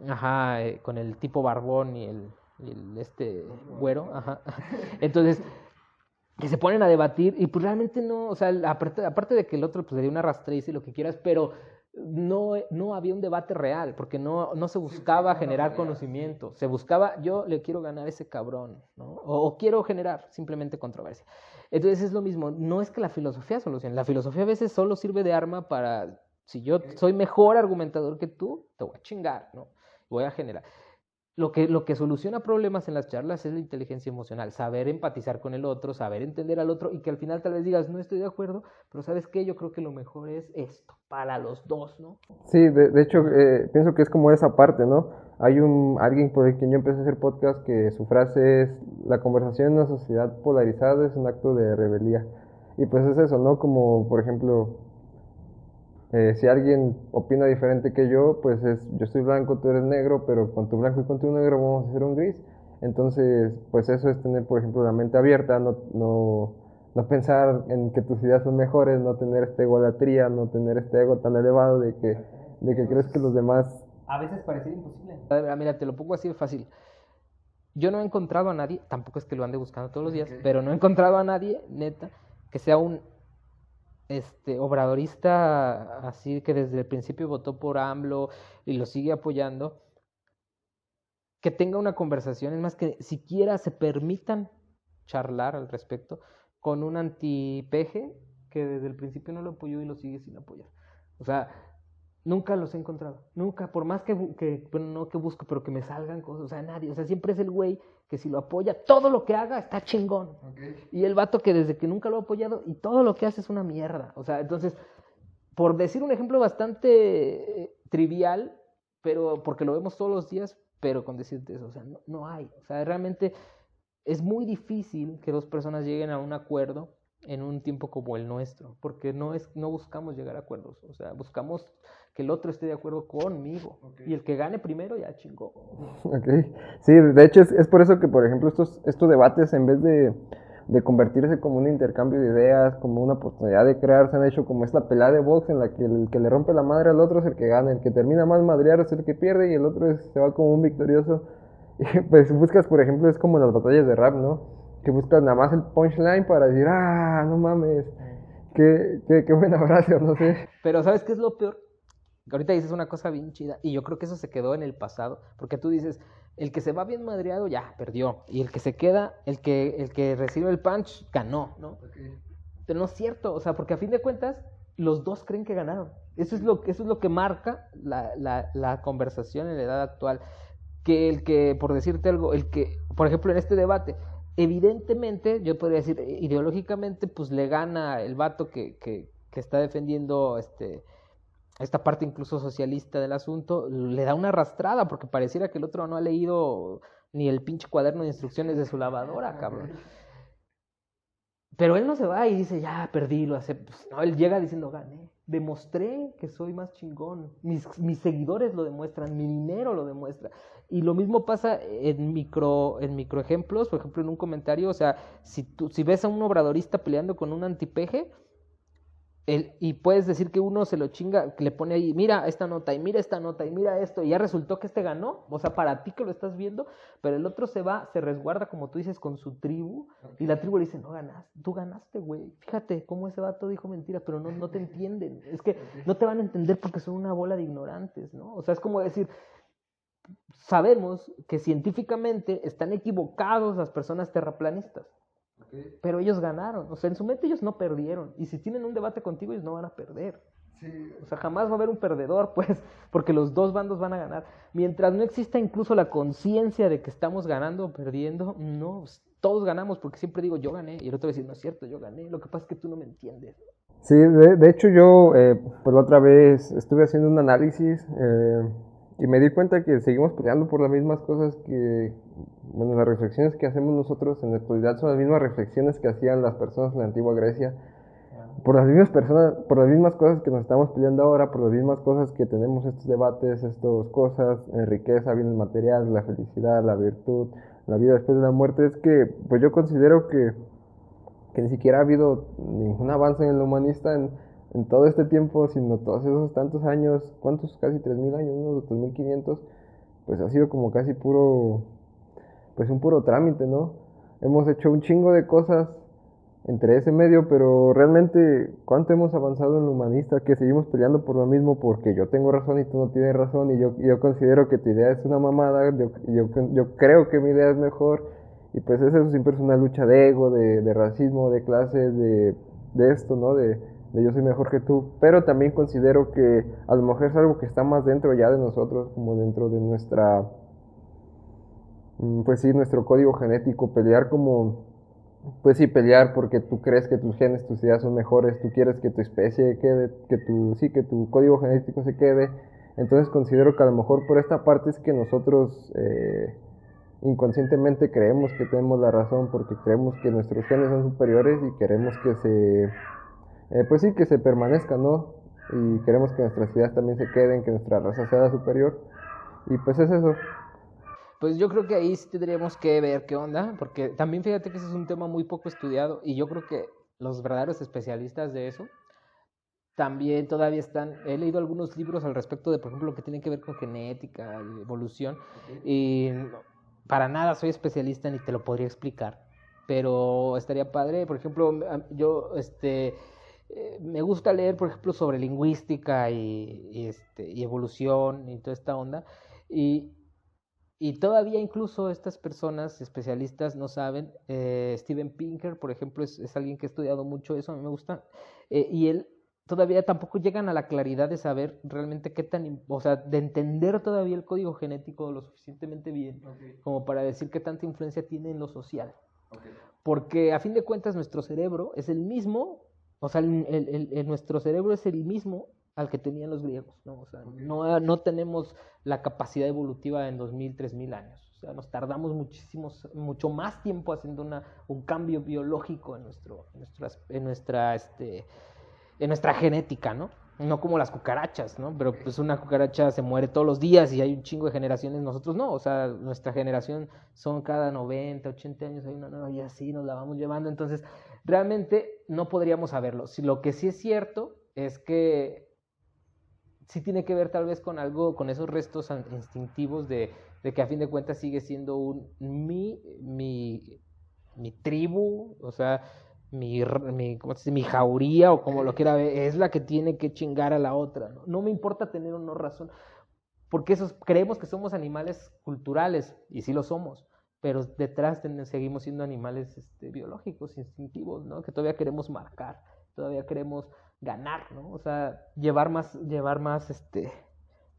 ajá, con el tipo barbón y el güero, ajá. Entonces, que se ponen a debatir y pues realmente no, o sea, aparte de que el otro pues le dio una rastriza y lo que quieras, pero no había un debate real, porque no se buscaba generar conocimiento, se buscaba, yo le quiero ganar a ese cabrón, ¿no? O quiero generar simplemente controversia. Entonces es lo mismo, no es que la filosofía solucione, la filosofía a veces solo sirve de arma para, si yo soy mejor argumentador que tú, te voy a chingar, ¿no? Voy a generar. Lo que soluciona problemas en las charlas es la inteligencia emocional, saber empatizar con el otro, saber entender al otro y que al final tal vez digas, no estoy de acuerdo, pero ¿sabes qué? Yo creo que lo mejor es esto, para los dos, ¿no? Sí, de hecho, pienso que es como esa parte, ¿no? Hay alguien por el que yo empecé a hacer podcast que su frase es, la conversación en una sociedad polarizada es un acto de rebeldía. Y pues es eso, ¿no? Como, por ejemplo, si alguien opina diferente que yo, pues yo soy blanco, tú eres negro, pero con tu blanco y con tu negro vamos a hacer un gris. Entonces, pues eso es tener, por ejemplo, la mente abierta, no pensar en que tus ideas son mejores, no tener esta egolatría, no tener este ego tan elevado de que crees que los demás... A veces parece imposible. Mira, te lo pongo así de fácil. Yo no he encontrado a nadie, tampoco es que lo ande buscando todos los días, pero no he encontrado a nadie, neta, que sea un obradorista así que desde el principio votó por AMLO y lo sigue apoyando, que tenga una conversación, es más que siquiera se permitan charlar al respecto con un antipeje que desde el principio no lo apoyó y lo sigue sin apoyar. O sea, nunca los he encontrado, nunca, por más bueno, no que busco, pero que me salgan cosas, o sea, nadie, o sea, siempre es el güey que si lo apoya, todo lo que haga está chingón. Y el vato que desde que nunca lo ha apoyado y todo lo que hace es una mierda. O sea, entonces, por decir un ejemplo bastante trivial, pero porque lo vemos todos los días, pero con decirte eso, o sea, no hay. O sea, realmente es muy difícil que dos personas lleguen a un acuerdo en un tiempo como el nuestro, porque no buscamos llegar a acuerdos, o sea, buscamos que el otro esté de acuerdo conmigo, y el que gane primero ya chingó. Ok, sí, de hecho es por eso que, por ejemplo, estos debates, en vez de convertirse como un intercambio de ideas, como una oportunidad de crear, se han hecho como esta pelea de box en la que el que le rompe la madre al otro es el que gana, el que termina más madreado es el que pierde y el otro se va como un victorioso. Y pues buscas, por ejemplo, es como en las batallas de rap, ¿no? Que buscas nada más el punchline para decir, no mames, qué buena frase, o no sé. Pero ¿sabes qué es lo peor? Ahorita dices una cosa bien chida y yo creo que eso se quedó en el pasado, porque tú dices, el que se va bien madreado ya perdió y el que se queda, el que recibe el punch ganó, ¿no? Pero no es cierto, o sea, porque a fin de cuentas los dos creen que ganaron. Eso es lo que marca la conversación en la edad actual, que por decirte algo, por ejemplo, en este debate, evidentemente, yo podría decir, ideológicamente, pues le gana el vato que está defendiendo esta parte incluso socialista del asunto, le da una arrastrada, porque pareciera que el otro no ha leído ni el pinche cuaderno de instrucciones de su lavadora, cabrón. Pero él no se va y dice, ya perdí, lo acepto. No, él llega diciendo, gané. Demostré que soy más chingón. Mis seguidores lo demuestran, mi dinero lo demuestra. Y lo mismo pasa en micro ejemplos, por ejemplo, en un comentario, o sea, si ves a un obradorista peleando con un antipeje, y puedes decir que uno se lo chinga, que le pone ahí, mira esta nota, y mira esta nota, y mira esto, y ya resultó que este ganó, o sea, para ti que lo estás viendo, pero el otro se va, se resguarda, como tú dices, con su tribu, y la tribu le dice, no ganaste, tú ganaste, güey, fíjate cómo ese vato dijo mentiras, pero no te entienden, es que no te van a entender porque son una bola de ignorantes, ¿no? O sea, es como decir, sabemos que científicamente están equivocados las personas terraplanistas, pero ellos ganaron, o sea, en su mente ellos no perdieron, y si tienen un debate contigo ellos no van a perder. Sí. O sea, jamás va a haber un perdedor, pues, porque los dos bandos van a ganar. Mientras no exista incluso la conciencia de que estamos ganando o perdiendo, no, todos ganamos, porque siempre digo, yo gané, y el otro va a decir, no es cierto, yo gané, lo que pasa es que tú no me entiendes. Sí, de hecho yo, pues la otra vez estuve haciendo un análisis y me di cuenta que seguimos peleando por las mismas cosas que, bueno, las reflexiones que hacemos nosotros en la actualidad son las mismas reflexiones que hacían las personas en la antigua Grecia. Por las mismas personas, por las mismas cosas que nos estamos peleando ahora, por las mismas cosas que tenemos estos debates, estas cosas, riqueza, bienes materiales, la felicidad, la virtud, la vida después de la muerte, es que pues yo considero que ni siquiera ha habido ningún avance en el humanista en todo este tiempo, sino todos esos tantos años, ¿cuántos? Casi 3000 años, unos 2500, pues ha sido como casi puro, pues un puro trámite, ¿no? Hemos hecho un chingo de cosas entre ese medio, pero realmente, ¿cuánto hemos avanzado en lo humanista? Que seguimos peleando por lo mismo porque yo tengo razón y tú no tienes razón, y yo considero que tu idea es una mamada, yo creo que mi idea es mejor, y pues eso siempre es una lucha de ego, de racismo, de clases, de esto, ¿no? De yo soy mejor que tú, pero también considero que a lo mejor es algo que está más dentro ya de nosotros, como dentro de nuestra, pues sí, nuestro código genético, pelear como, pues sí, pelear porque tú crees que tus genes, tus ideas son mejores, tú quieres que tu especie quede, que tu código genético se quede. Entonces considero que a lo mejor por esta parte es que nosotros inconscientemente creemos que tenemos la razón porque creemos que nuestros genes son superiores y queremos que pues sí, que se permanezcan, ¿no? Y queremos que nuestras ideas también se queden, que nuestra raza sea la superior. Y pues es eso. Pues yo creo que ahí sí tendríamos que ver qué onda, porque también fíjate que ese es un tema muy poco estudiado y yo creo que los verdaderos especialistas de eso también todavía están, he leído algunos libros al respecto de, por ejemplo, lo que tiene que ver con genética y evolución, y para nada soy especialista ni te lo podría explicar, pero estaría padre, por ejemplo, yo, me gusta leer, por ejemplo, sobre lingüística y evolución y toda esta onda, y todavía incluso estas personas especialistas no saben, Steven Pinker, por ejemplo, es alguien que ha estudiado mucho eso, a mí me gusta, y él todavía tampoco llegan a la claridad de saber realmente qué tan, o sea, de entender todavía el código genético lo suficientemente bien, como para decir qué tanta influencia tiene en lo social. Porque a fin de cuentas nuestro cerebro es el mismo, o sea, nuestro cerebro es el mismo al que tenían los griegos, ¿no? O sea, no tenemos la capacidad evolutiva en 2000, 3000 años. O sea, nos tardamos mucho más tiempo haciendo un cambio biológico en nuestra genética, ¿no? No como las cucarachas, ¿no? Pero pues una cucaracha se muere todos los días y hay un chingo de generaciones, nosotros no, o sea, nuestra generación son cada 90, 80 años, hay una nueva y así nos la vamos llevando, entonces realmente no podríamos saberlo. Lo que sí es cierto es que sí tiene que ver tal vez con algo, con esos restos instintivos de que a fin de cuentas sigue siendo mi tribu, o sea, ¿cómo se dice? Mi jauría o como lo quiera ver, es la que tiene que chingar a la otra, ¿no? No me importa tener o no razón, porque creemos que somos animales culturales, y sí lo somos, pero detrás seguimos siendo animales biológicos, instintivos, ¿no? Que todavía queremos marcar, todavía queremos ganar, ¿no? O sea, llevar más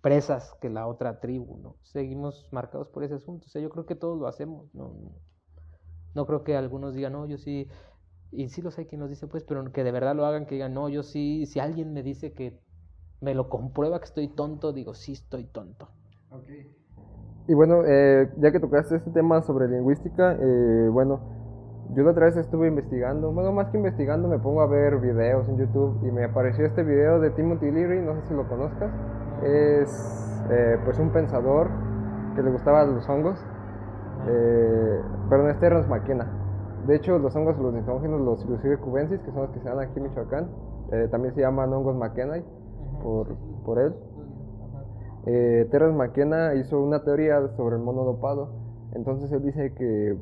presas que la otra tribu, ¿no? Seguimos marcados por ese asunto, o sea, yo creo que todos lo hacemos, no creo que algunos digan, no, yo sí, y sí los hay quien nos dice, pues, pero que de verdad lo hagan, que digan, no, yo sí, si alguien me dice que me lo comprueba que estoy tonto, digo, sí estoy tonto. Okay. Y bueno, ya que tocaste este tema sobre lingüística, bueno, yo la otra vez estuve investigando, bueno, más que investigando, me pongo a ver videos en YouTube y me apareció este video de Timothy Leary, no sé si lo conozcas, es pues un pensador que le gustaban los hongos, perdón, Terence McKenna. De hecho, los hongos, los entógenos, los Psilocybes cubensis, que son los que se dan aquí en Michoacán, también se llaman hongos McKenna por, Sí, sí, por él. ajá. Terence McKenna hizo una teoría sobre el mono dopado. Entonces él dice que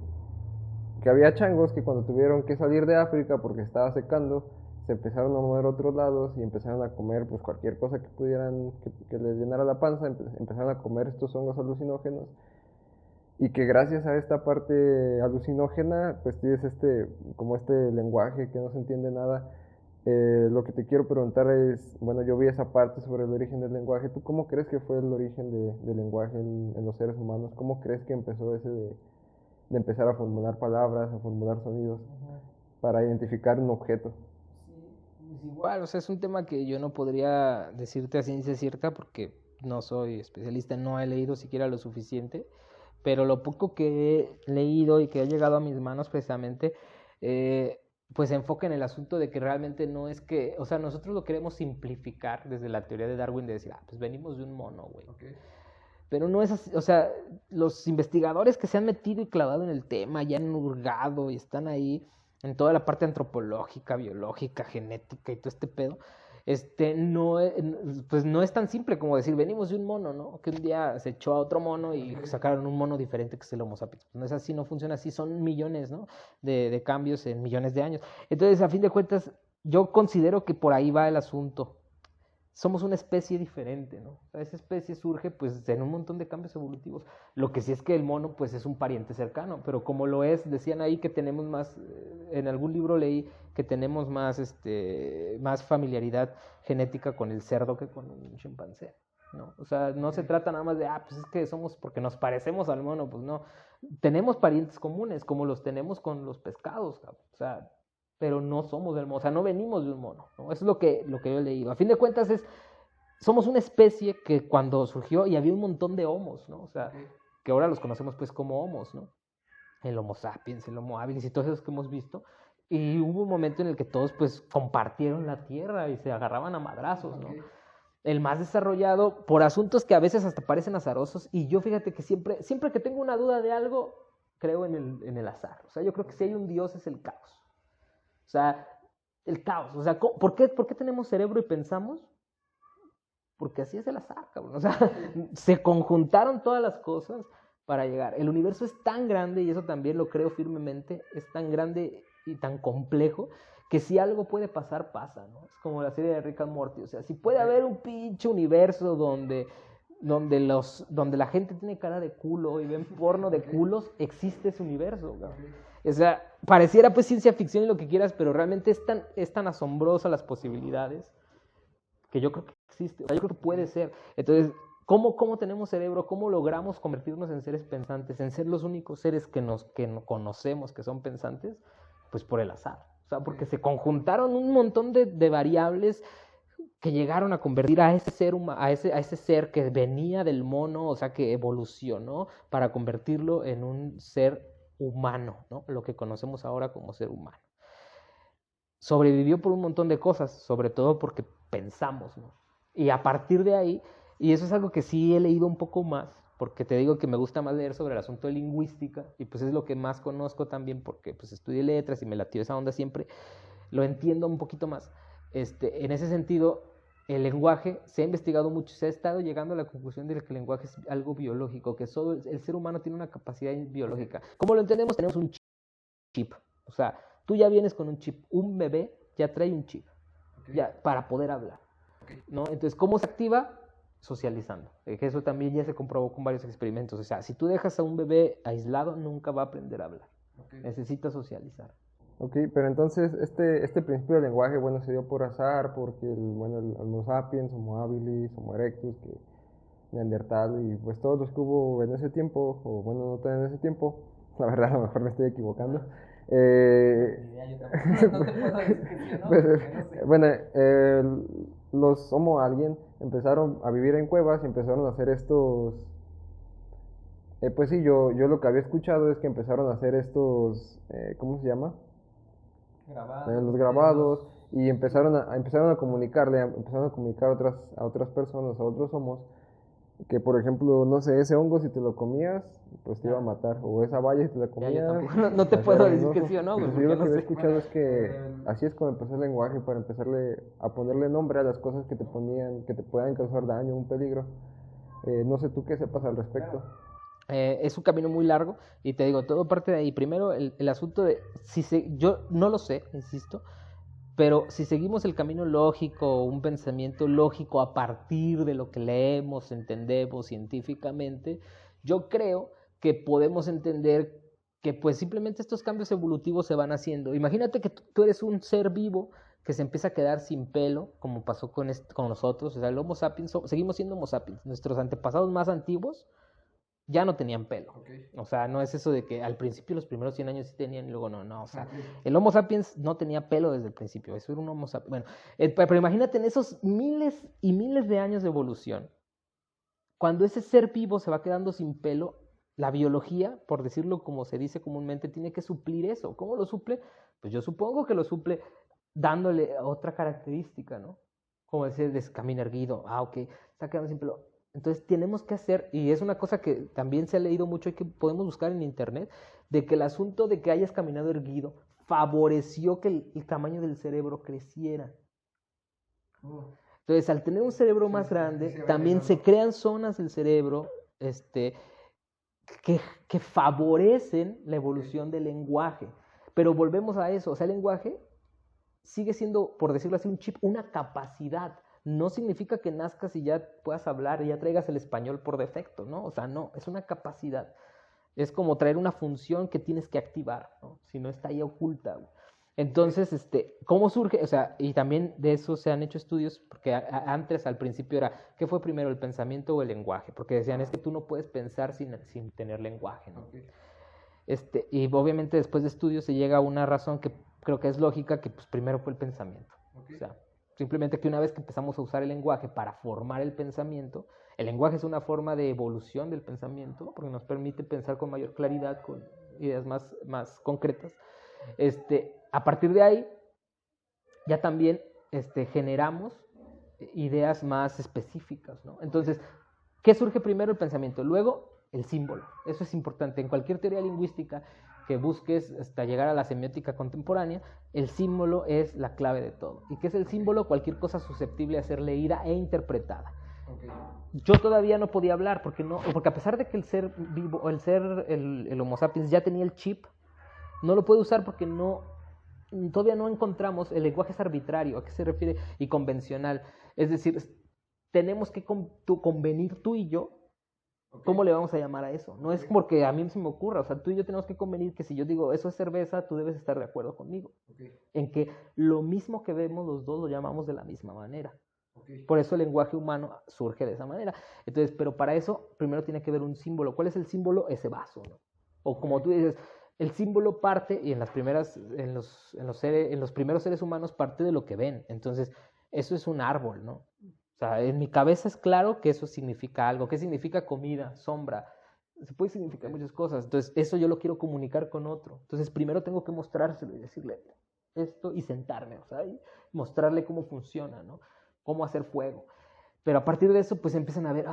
había changos que cuando tuvieron que salir de África porque estaba secando, se empezaron a mover a otros lados y empezaron a comer pues cualquier cosa que pudieran, que les llenara la panza, empezaron a comer estos hongos alucinógenos y que gracias a esta parte alucinógena pues tienes como este lenguaje que no se entiende nada. Lo que te quiero preguntar es, bueno, yo vi esa parte sobre el origen del lenguaje. ¿Tú cómo crees que fue el origen del lenguaje en los seres humanos? ¿Cómo crees que empezó ese de empezar a formular palabras, a formular sonidos Ajá. para identificar un objeto? Sí, pues igual, o sea, es un tema que yo no podría decirte a ciencia cierta porque no soy especialista, no he leído siquiera lo suficiente, pero lo poco que he leído y que ha llegado a mis manos precisamente, eh, pues se enfoca en el asunto de que realmente no es que, o sea, nosotros lo queremos simplificar desde la teoría de Darwin de decir, ah, pues venimos de un mono, güey. Okay. Pero no es así, o sea, los investigadores que se han metido y clavado en el tema, ya han hurgado y están ahí en toda la parte antropológica, biológica, genética y todo este pedo, no, pues no es tan simple como decir, venimos de un mono, ¿no? Que un día se echó a otro mono y sacaron un mono diferente que es el Homo sapiens. No es así, no funciona así, son millones, ¿no? De cambios en millones de años. Entonces, a fin de cuentas, yo considero que por ahí va el asunto. Somos una especie diferente, ¿no? O sea, esa especie surge pues en un montón de cambios evolutivos. Lo que sí es que el mono pues es un pariente cercano, pero como lo es, decían ahí que tenemos más, en algún libro leí que tenemos más, más familiaridad genética con el cerdo que con un chimpancé, ¿no? O sea, no se trata nada más de, ah, pues es que somos porque nos parecemos al mono, pues no. Tenemos parientes comunes, como los tenemos con los pescados, cabrón. O sea, pero no somos del mono, o sea, no venimos de un mono, ¿no? Eso es lo que yo he leído. A fin de cuentas somos una especie que cuando surgió, y había un montón de homos, ¿no? O sea, que ahora los conocemos pues como homos, ¿no? El Homo sapiens, el Homo habilis y todos esos que hemos visto. Y hubo un momento en el que todos pues compartieron la tierra y se agarraban a madrazos, ¿no? El más desarrollado por asuntos que a veces hasta parecen azarosos. Y yo fíjate que siempre que tengo una duda de algo, creo en el azar. O sea, yo creo que si hay un Dios es el caos. O sea, el caos. O sea, por qué tenemos cerebro y pensamos? Porque así es el azar, cabrón. O sea, se conjuntaron todas las cosas para llegar. El universo es tan grande, y eso también lo creo firmemente, es tan grande y tan complejo, que si algo puede pasar, pasa, ¿no? Es como la serie de Rick and Morty. O sea, si puede haber un pinche universo donde la gente tiene cara de culo y ven porno de culos, existe ese universo, cabrón. O sea, pareciera pues ciencia ficción y lo que quieras, pero realmente es tan asombrosa las posibilidades que yo creo que existe, o sea, yo creo que puede ser. Entonces, ¿cómo tenemos cerebro? ¿Cómo logramos convertirnos en seres pensantes, en ser los únicos seres que conocemos que son pensantes? Pues por el azar. O sea, porque se conjuntaron un montón de variables que llegaron a convertir a ese ser a ese ser que venía del mono, o sea, que evolucionó para convertirlo en un ser humano, ¿no? Lo que conocemos ahora como ser humano. Sobrevivió por un montón de cosas, sobre todo porque pensamos, ¿no? Y a partir de ahí, y eso es algo que sí he leído un poco más, porque te digo que me gusta más leer sobre el asunto de lingüística, y pues es lo que más conozco también, porque pues estudié letras y me latió esa onda siempre, lo entiendo un poquito más. En ese sentido, el lenguaje se ha investigado mucho, se ha estado llegando a la conclusión de que el lenguaje es algo biológico, que solo el ser humano tiene una capacidad biológica. ¿Cómo lo entendemos? Tenemos un chip, o sea, tú ya vienes con un chip, un bebé ya trae un chip, ya, para poder hablar, ¿no? Entonces, ¿cómo se activa? Socializando. Eso también ya se comprobó con varios experimentos. O sea, si tú dejas a un bebé aislado, nunca va a aprender a hablar. Necesita socializar. Ok, pero entonces este principio del lenguaje, bueno, se dio por azar, porque el Homo sapiens, Homo habilis, Homo erectus, que Neandertal y pues todos los que hubo en ese tiempo, o bueno, no tan en ese tiempo, la verdad a lo mejor me estoy equivocando. Pues, bueno, los Homo alguien empezaron a vivir en cuevas y empezaron a hacer pues sí, yo lo que había escuchado es que empezaron a hacer ¿cómo se llama? Los grabados y empezaron a comunicarle, empezaron a comunicar a otras personas, a otros homos, que por ejemplo, no sé, ese hongo si te lo comías, pues te iba a Ah, matar, o esa valla si te la ya, yo comías, tampoco, no te te hacía puedo decir que venenoso. sí o no, güey, Entonces yo porque lo que no había sé. escuchado es que así es como empezó el lenguaje, para empezarle a ponerle nombre a las cosas que te ponían, que te puedan causar daño, un peligro. No sé tú qué sepas al respecto. Es un camino muy largo y te digo, todo parte de ahí. Primero, el asunto de, yo no lo sé, insisto, pero si seguimos el camino lógico, un pensamiento lógico a partir de lo que leemos, entendemos científicamente, yo creo que podemos entender que pues simplemente estos cambios evolutivos se van haciendo. Imagínate que tú eres un ser vivo que se empieza a quedar sin pelo, como pasó con nosotros, o sea, el Homo sapiens, seguimos siendo Homo sapiens, nuestros antepasados más antiguos ya no tenían pelo. Okay. O sea, no es eso de que al principio los primeros 100 años sí tenían y luego no, no. O sea, el Homo sapiens no tenía pelo desde el principio. Eso era un Homo sapiens. Bueno, pero imagínate en esos miles y miles de años de evolución, cuando ese ser vivo se va quedando sin pelo, la biología, por decirlo como se dice comúnmente, tiene que suplir eso. ¿Cómo lo suple? Pues yo supongo que lo suple dándole otra característica, ¿no? Como decir, camina erguido. Ah, ok, está quedando sin pelo. Entonces tenemos que hacer, y es una cosa que también se ha leído mucho y que podemos buscar en internet, de que el asunto de que hayas caminado erguido favoreció que el tamaño del cerebro creciera. Entonces, al tener un cerebro más grande, también se crean zonas del cerebro este, que favorecen la evolución del lenguaje. Pero volvemos a eso, o sea, el lenguaje sigue siendo, por decirlo así, un chip, una capacidad. No significa que nazcas y ya puedas hablar y ya traigas el español por defecto, ¿no? O sea, no, es una capacidad. Es como traer una función que tienes que activar, ¿no? Si no está ahí oculta. Entonces, ¿cómo surge? O sea, y también de eso se han hecho estudios, porque antes al principio era, ¿qué fue primero, el pensamiento o el lenguaje? Porque decían, es que tú no puedes pensar sin tener lenguaje, ¿no? Okay. Y obviamente después de estudios se llega a una razón que creo que es lógica, que pues primero fue el pensamiento. Okay. O sea, simplemente que una vez que empezamos a usar el lenguaje para formar el pensamiento, el lenguaje es una forma de evolución del pensamiento, porque nos permite pensar con mayor claridad, con ideas más concretas. A partir de ahí, ya también generamos ideas más específicas, ¿no? Entonces, ¿qué surge primero? El pensamiento, luego el símbolo. Eso es importante. En cualquier teoría lingüística que busques hasta llegar a la semiótica contemporánea, el símbolo es la clave de todo. ¿Y qué es el símbolo? Cualquier cosa susceptible a ser leída e interpretada. Okay. Yo todavía no podía hablar porque a pesar de que el ser vivo, el Homo sapiens ya tenía el chip, no lo puede usar porque todavía no encontramos, el lenguaje es arbitrario. ¿A qué se refiere? Y convencional. Es decir, tenemos que convenir tú y yo. Okay. ¿Cómo le vamos a llamar a eso? No es porque a mí se me ocurra, o sea, tú y yo tenemos que convenir que si yo digo eso es cerveza, tú debes estar de acuerdo conmigo. Okay. En que lo mismo que vemos los dos lo llamamos de la misma manera. Okay. Por eso el lenguaje humano surge de esa manera. Entonces, pero para eso primero tiene que haber un símbolo. ¿Cuál es el símbolo? Ese vaso, ¿no? O como tú dices, el símbolo parte, y en los primeros seres humanos parte de lo que ven. Entonces, eso es un árbol, ¿no? O sea, en mi cabeza es claro que eso significa algo. ¿Qué significa comida, sombra? Se puede significar muchas cosas. Entonces, eso yo lo quiero comunicar con otro. Entonces, primero tengo que mostrárselo y decirle esto y sentarme, o sea, y mostrarle cómo funciona, ¿no? Cómo hacer fuego. Pero a partir de eso, pues empiezan a ver,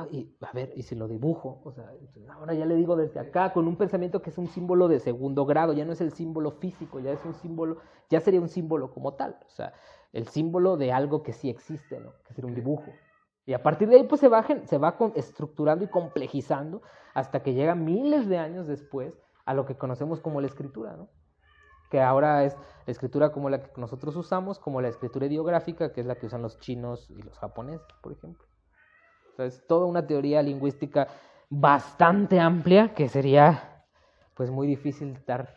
y si lo dibujo, o sea, ahora ya le digo desde acá, con un pensamiento que es un símbolo de segundo grado, ya no es el símbolo físico, ya es un símbolo, ya sería un símbolo como tal, o sea, el símbolo de algo que sí existe, ¿no? Que sería un dibujo. Y a partir de ahí, pues se va estructurando y complejizando hasta que llega miles de años después a lo que conocemos como la escritura, ¿no? Que ahora es la escritura como la que nosotros usamos, como la escritura ideográfica, que es la que usan los chinos y los japoneses, por ejemplo. O sea, es toda una teoría lingüística bastante amplia, que sería pues muy difícil dar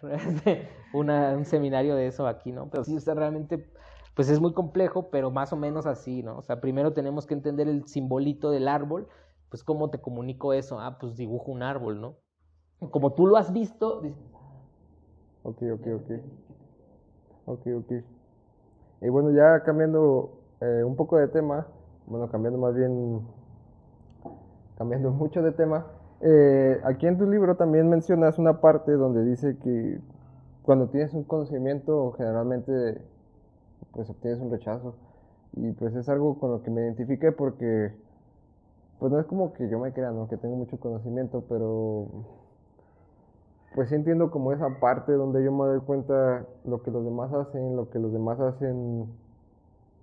un seminario de eso aquí, ¿no? Pero sí, o sea, realmente pues es muy complejo, pero más o menos así, ¿no? O sea, primero tenemos que entender el simbolito del árbol, pues ¿cómo te comunico eso? Ah, pues dibujo un árbol, ¿no? Como tú lo has visto... Ok. Y bueno, ya cambiando un poco de tema, bueno, cambiando mucho de tema, aquí en tu libro también mencionas una parte donde dice que cuando tienes un conocimiento generalmente pues obtienes un rechazo y pues es algo con lo que me identifiqué porque pues no es como que yo me crea, ¿no? Que tengo mucho conocimiento, pero pues sí entiendo como esa parte donde yo me doy cuenta lo que los demás hacen, lo que los demás hacen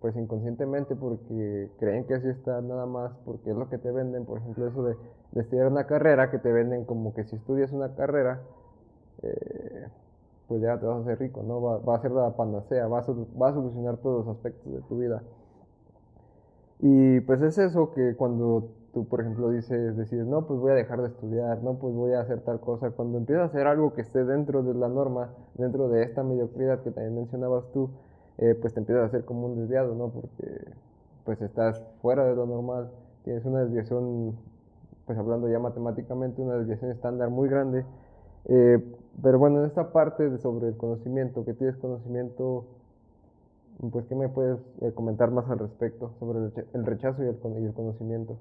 pues inconscientemente porque creen que así está nada más, porque es lo que te venden, por ejemplo eso de estudiar una carrera, que te venden como que si estudias una carrera, eh, pues ya te vas a hacer rico, ¿no? Va a ser la panacea, va a solucionar todos los aspectos de tu vida. Y pues es eso que cuando tú, por ejemplo, decides, no, pues voy a dejar de estudiar, no, pues voy a hacer tal cosa, cuando empiezas a hacer algo que esté dentro de la norma, dentro de esta mediocridad que también mencionabas tú, pues te empiezas a hacer como un desviado, ¿no? Porque pues estás fuera de lo normal, tienes una desviación, pues hablando ya matemáticamente, una desviación estándar muy grande. eh, pero bueno, en esta parte sobre el conocimiento, que tienes conocimiento, pues, ¿qué me puedes comentar más al respecto sobre el rechazo y el conocimiento?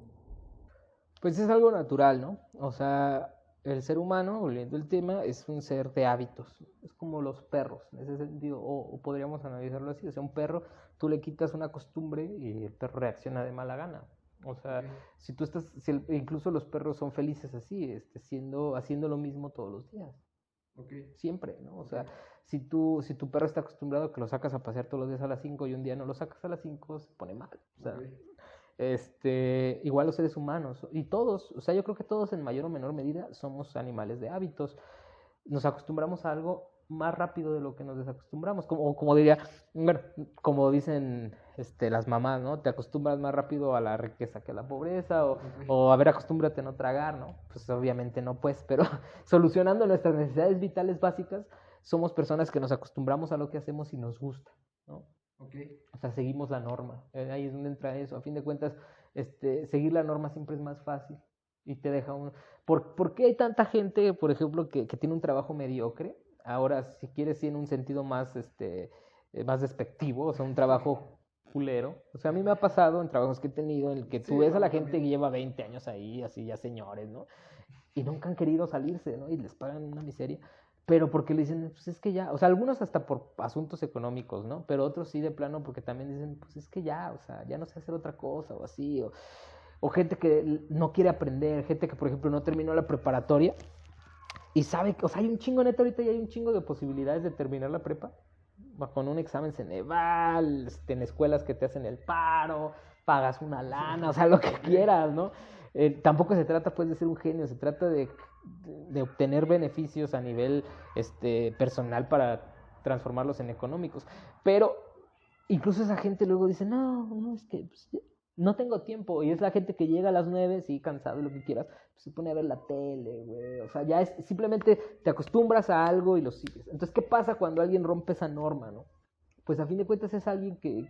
Pues es algo natural, ¿no? O sea, el ser humano, volviendo al tema, es un ser de hábitos. Es como los perros, en ese sentido, o podríamos analizarlo así. O sea, un perro, tú le quitas una costumbre y el perro reacciona de mala gana. O sea, si tú estás, incluso los perros son felices así, haciendo lo mismo todos los días. Siempre, ¿no? O sea, si tu perro está acostumbrado a que lo sacas a pasear todos los días a las 5 y un día no lo sacas a las 5 se pone mal. O sea, igual los seres humanos y todos, o sea, yo creo que todos en mayor o menor medida somos animales de hábitos. Nos acostumbramos a algo más rápido de lo que nos desacostumbramos, como diría, bueno, como dicen las mamás, ¿no? Te acostumbras más rápido a la riqueza que a la pobreza, o a ver, acostúmbrate a no tragar, ¿no? Pues obviamente no, pues, pero solucionando nuestras necesidades vitales básicas, somos personas que nos acostumbramos a lo que hacemos y nos gusta, ¿no? O sea, seguimos la norma. Ahí es donde entra eso. A fin de cuentas, seguir la norma siempre es más fácil y te deja un... ¿Por qué hay tanta gente, por ejemplo, que tiene un trabajo mediocre? Ahora, si quieres, sí, en un sentido más, más despectivo, o sea, un trabajo culero. O sea, a mí me ha pasado en trabajos que he tenido en el que tú ves a la gente que lleva 20 años ahí, así ya señores, ¿no? Y nunca han querido salirse, ¿no? Y les pagan una miseria. Pero porque le dicen, pues es que ya, o sea, algunos hasta por asuntos económicos, ¿no? Pero otros sí de plano porque también dicen, pues es que ya, o sea, ya no sé hacer otra cosa o así, o gente que no quiere aprender, gente que por ejemplo no terminó la preparatoria y sabe que, o sea, hay un chingo neta ahorita y hay un chingo de posibilidades de terminar la prepa con un examen Ceneval, en escuelas que te hacen el paro, pagas una lana, o sea, lo que quieras, ¿no? Tampoco se trata pues de ser un genio, se trata de obtener beneficios a nivel personal para transformarlos en económicos. Pero incluso esa gente luego dice, no, es que pues, no tengo tiempo. Y es la gente que llega a las 9, sí, cansado, lo que quieras, pues se pone a ver la tele, güey. O sea, ya es simplemente te acostumbras a algo y lo sigues. Entonces, ¿qué pasa cuando alguien rompe esa norma, no? Pues a fin de cuentas es alguien que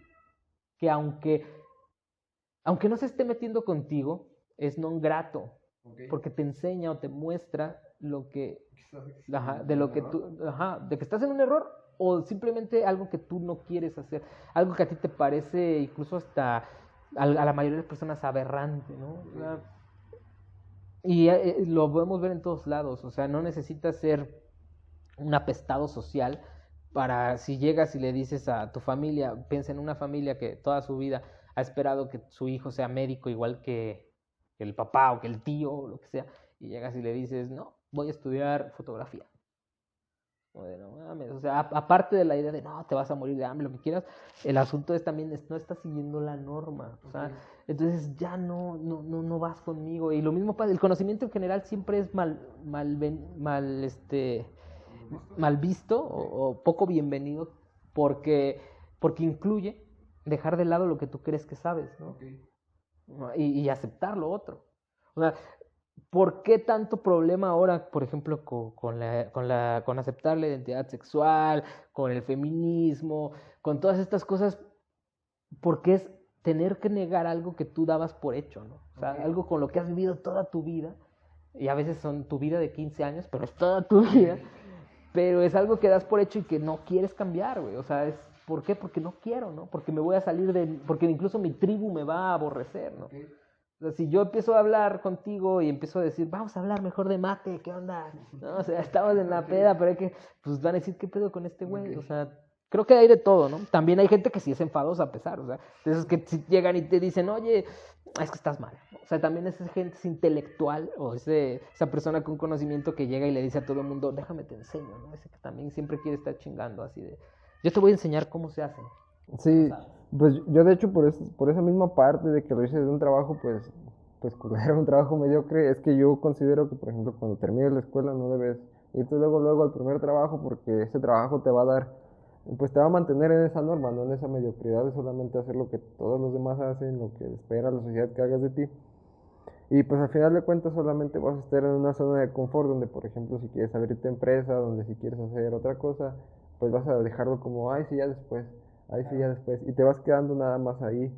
aunque no se esté metiendo contigo, es non grato. Porque te enseña o te muestra lo que, de lo que tú, de que estás en un error o simplemente algo que tú no quieres hacer, algo que a ti te parece incluso hasta a la mayoría de las personas aberrante, ¿no? Y lo podemos ver en todos lados, o sea, no necesitas ser un apestado social para si llegas y le dices a tu familia, piensa en una familia que toda su vida ha esperado que su hijo sea médico igual que el papá o que el tío o lo que sea, y llegas y le dices, no, voy a estudiar fotografía. No mames, o sea, aparte de la idea de no, te vas a morir de hambre, lo que quieras, el asunto es también, no estás siguiendo la norma, o sea, entonces ya no vas conmigo. Y lo mismo pasa, el conocimiento en general siempre es mal visto o poco bienvenido porque incluye dejar de lado lo que tú crees que sabes, ¿no? Y aceptar lo otro. O sea, ¿por qué tanto problema ahora, por ejemplo, con aceptar la identidad sexual, con el feminismo, con todas estas cosas? Porque es tener que negar algo que tú dabas por hecho, ¿no? O sea, algo con lo que has vivido toda tu vida, y a veces son tu vida de 15 años, pero es toda tu vida, pero es algo que das por hecho y que no quieres cambiar, güey. O sea, ¿por qué? Porque no quiero, ¿no? Porque me voy a salir porque incluso mi tribu me va a aborrecer, ¿no? O sea, si yo empiezo a hablar contigo y empiezo a decir, vamos a hablar mejor de mate, ¿qué onda? No, o sea, estamos en la peda, pero pues van a decir, ¿qué pedo con este güey? O sea, creo que hay de todo, ¿no? También hay gente que sí es enfadosa a pesar, o sea, de esos que si llegan y te dicen, oye, es que estás mal. O sea, también esa gente es intelectual o esa persona con conocimiento que llega y le dice a todo el mundo, déjame te enseño, ¿no? Ese que también siempre quiere estar chingando así de, yo te voy a enseñar cómo se hace. Sí, pues yo de hecho por esa misma parte de que lo hice de un trabajo pues culero, un trabajo mediocre, es que yo considero que por ejemplo cuando termines la escuela no debes irte luego al primer trabajo porque ese trabajo te va a dar, pues te va a mantener en esa norma, no en esa mediocridad de solamente hacer lo que todos los demás hacen, lo que espera la sociedad que hagas de ti. Y pues al final de cuentas solamente vas a estar en una zona de confort donde, por ejemplo, si quieres abrirte empresa, donde si quieres hacer otra cosa, pues vas a dejarlo como, ay, sí, ya después, ay, sí, ya después, y te vas quedando nada más ahí.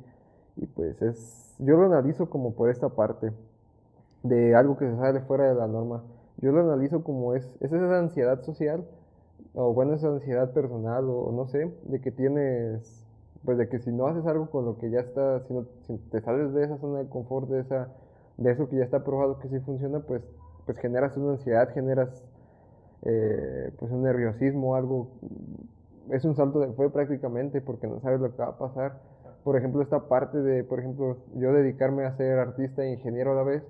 Y pues yo lo analizo como por esta parte de algo que se sale fuera de la norma. Yo lo analizo como es esa ansiedad social, o bueno, esa ansiedad personal, o no sé, de que tienes, pues de que si no haces algo con lo que ya está, si te sales de esa zona de confort, de eso que ya está probado que sí funciona, pues generas una ansiedad, generas pues un nerviosismo, algo, es un salto de fe prácticamente porque no sabes lo que va a pasar. Por ejemplo, esta parte de, por ejemplo, yo dedicarme a ser artista e ingeniero a la vez,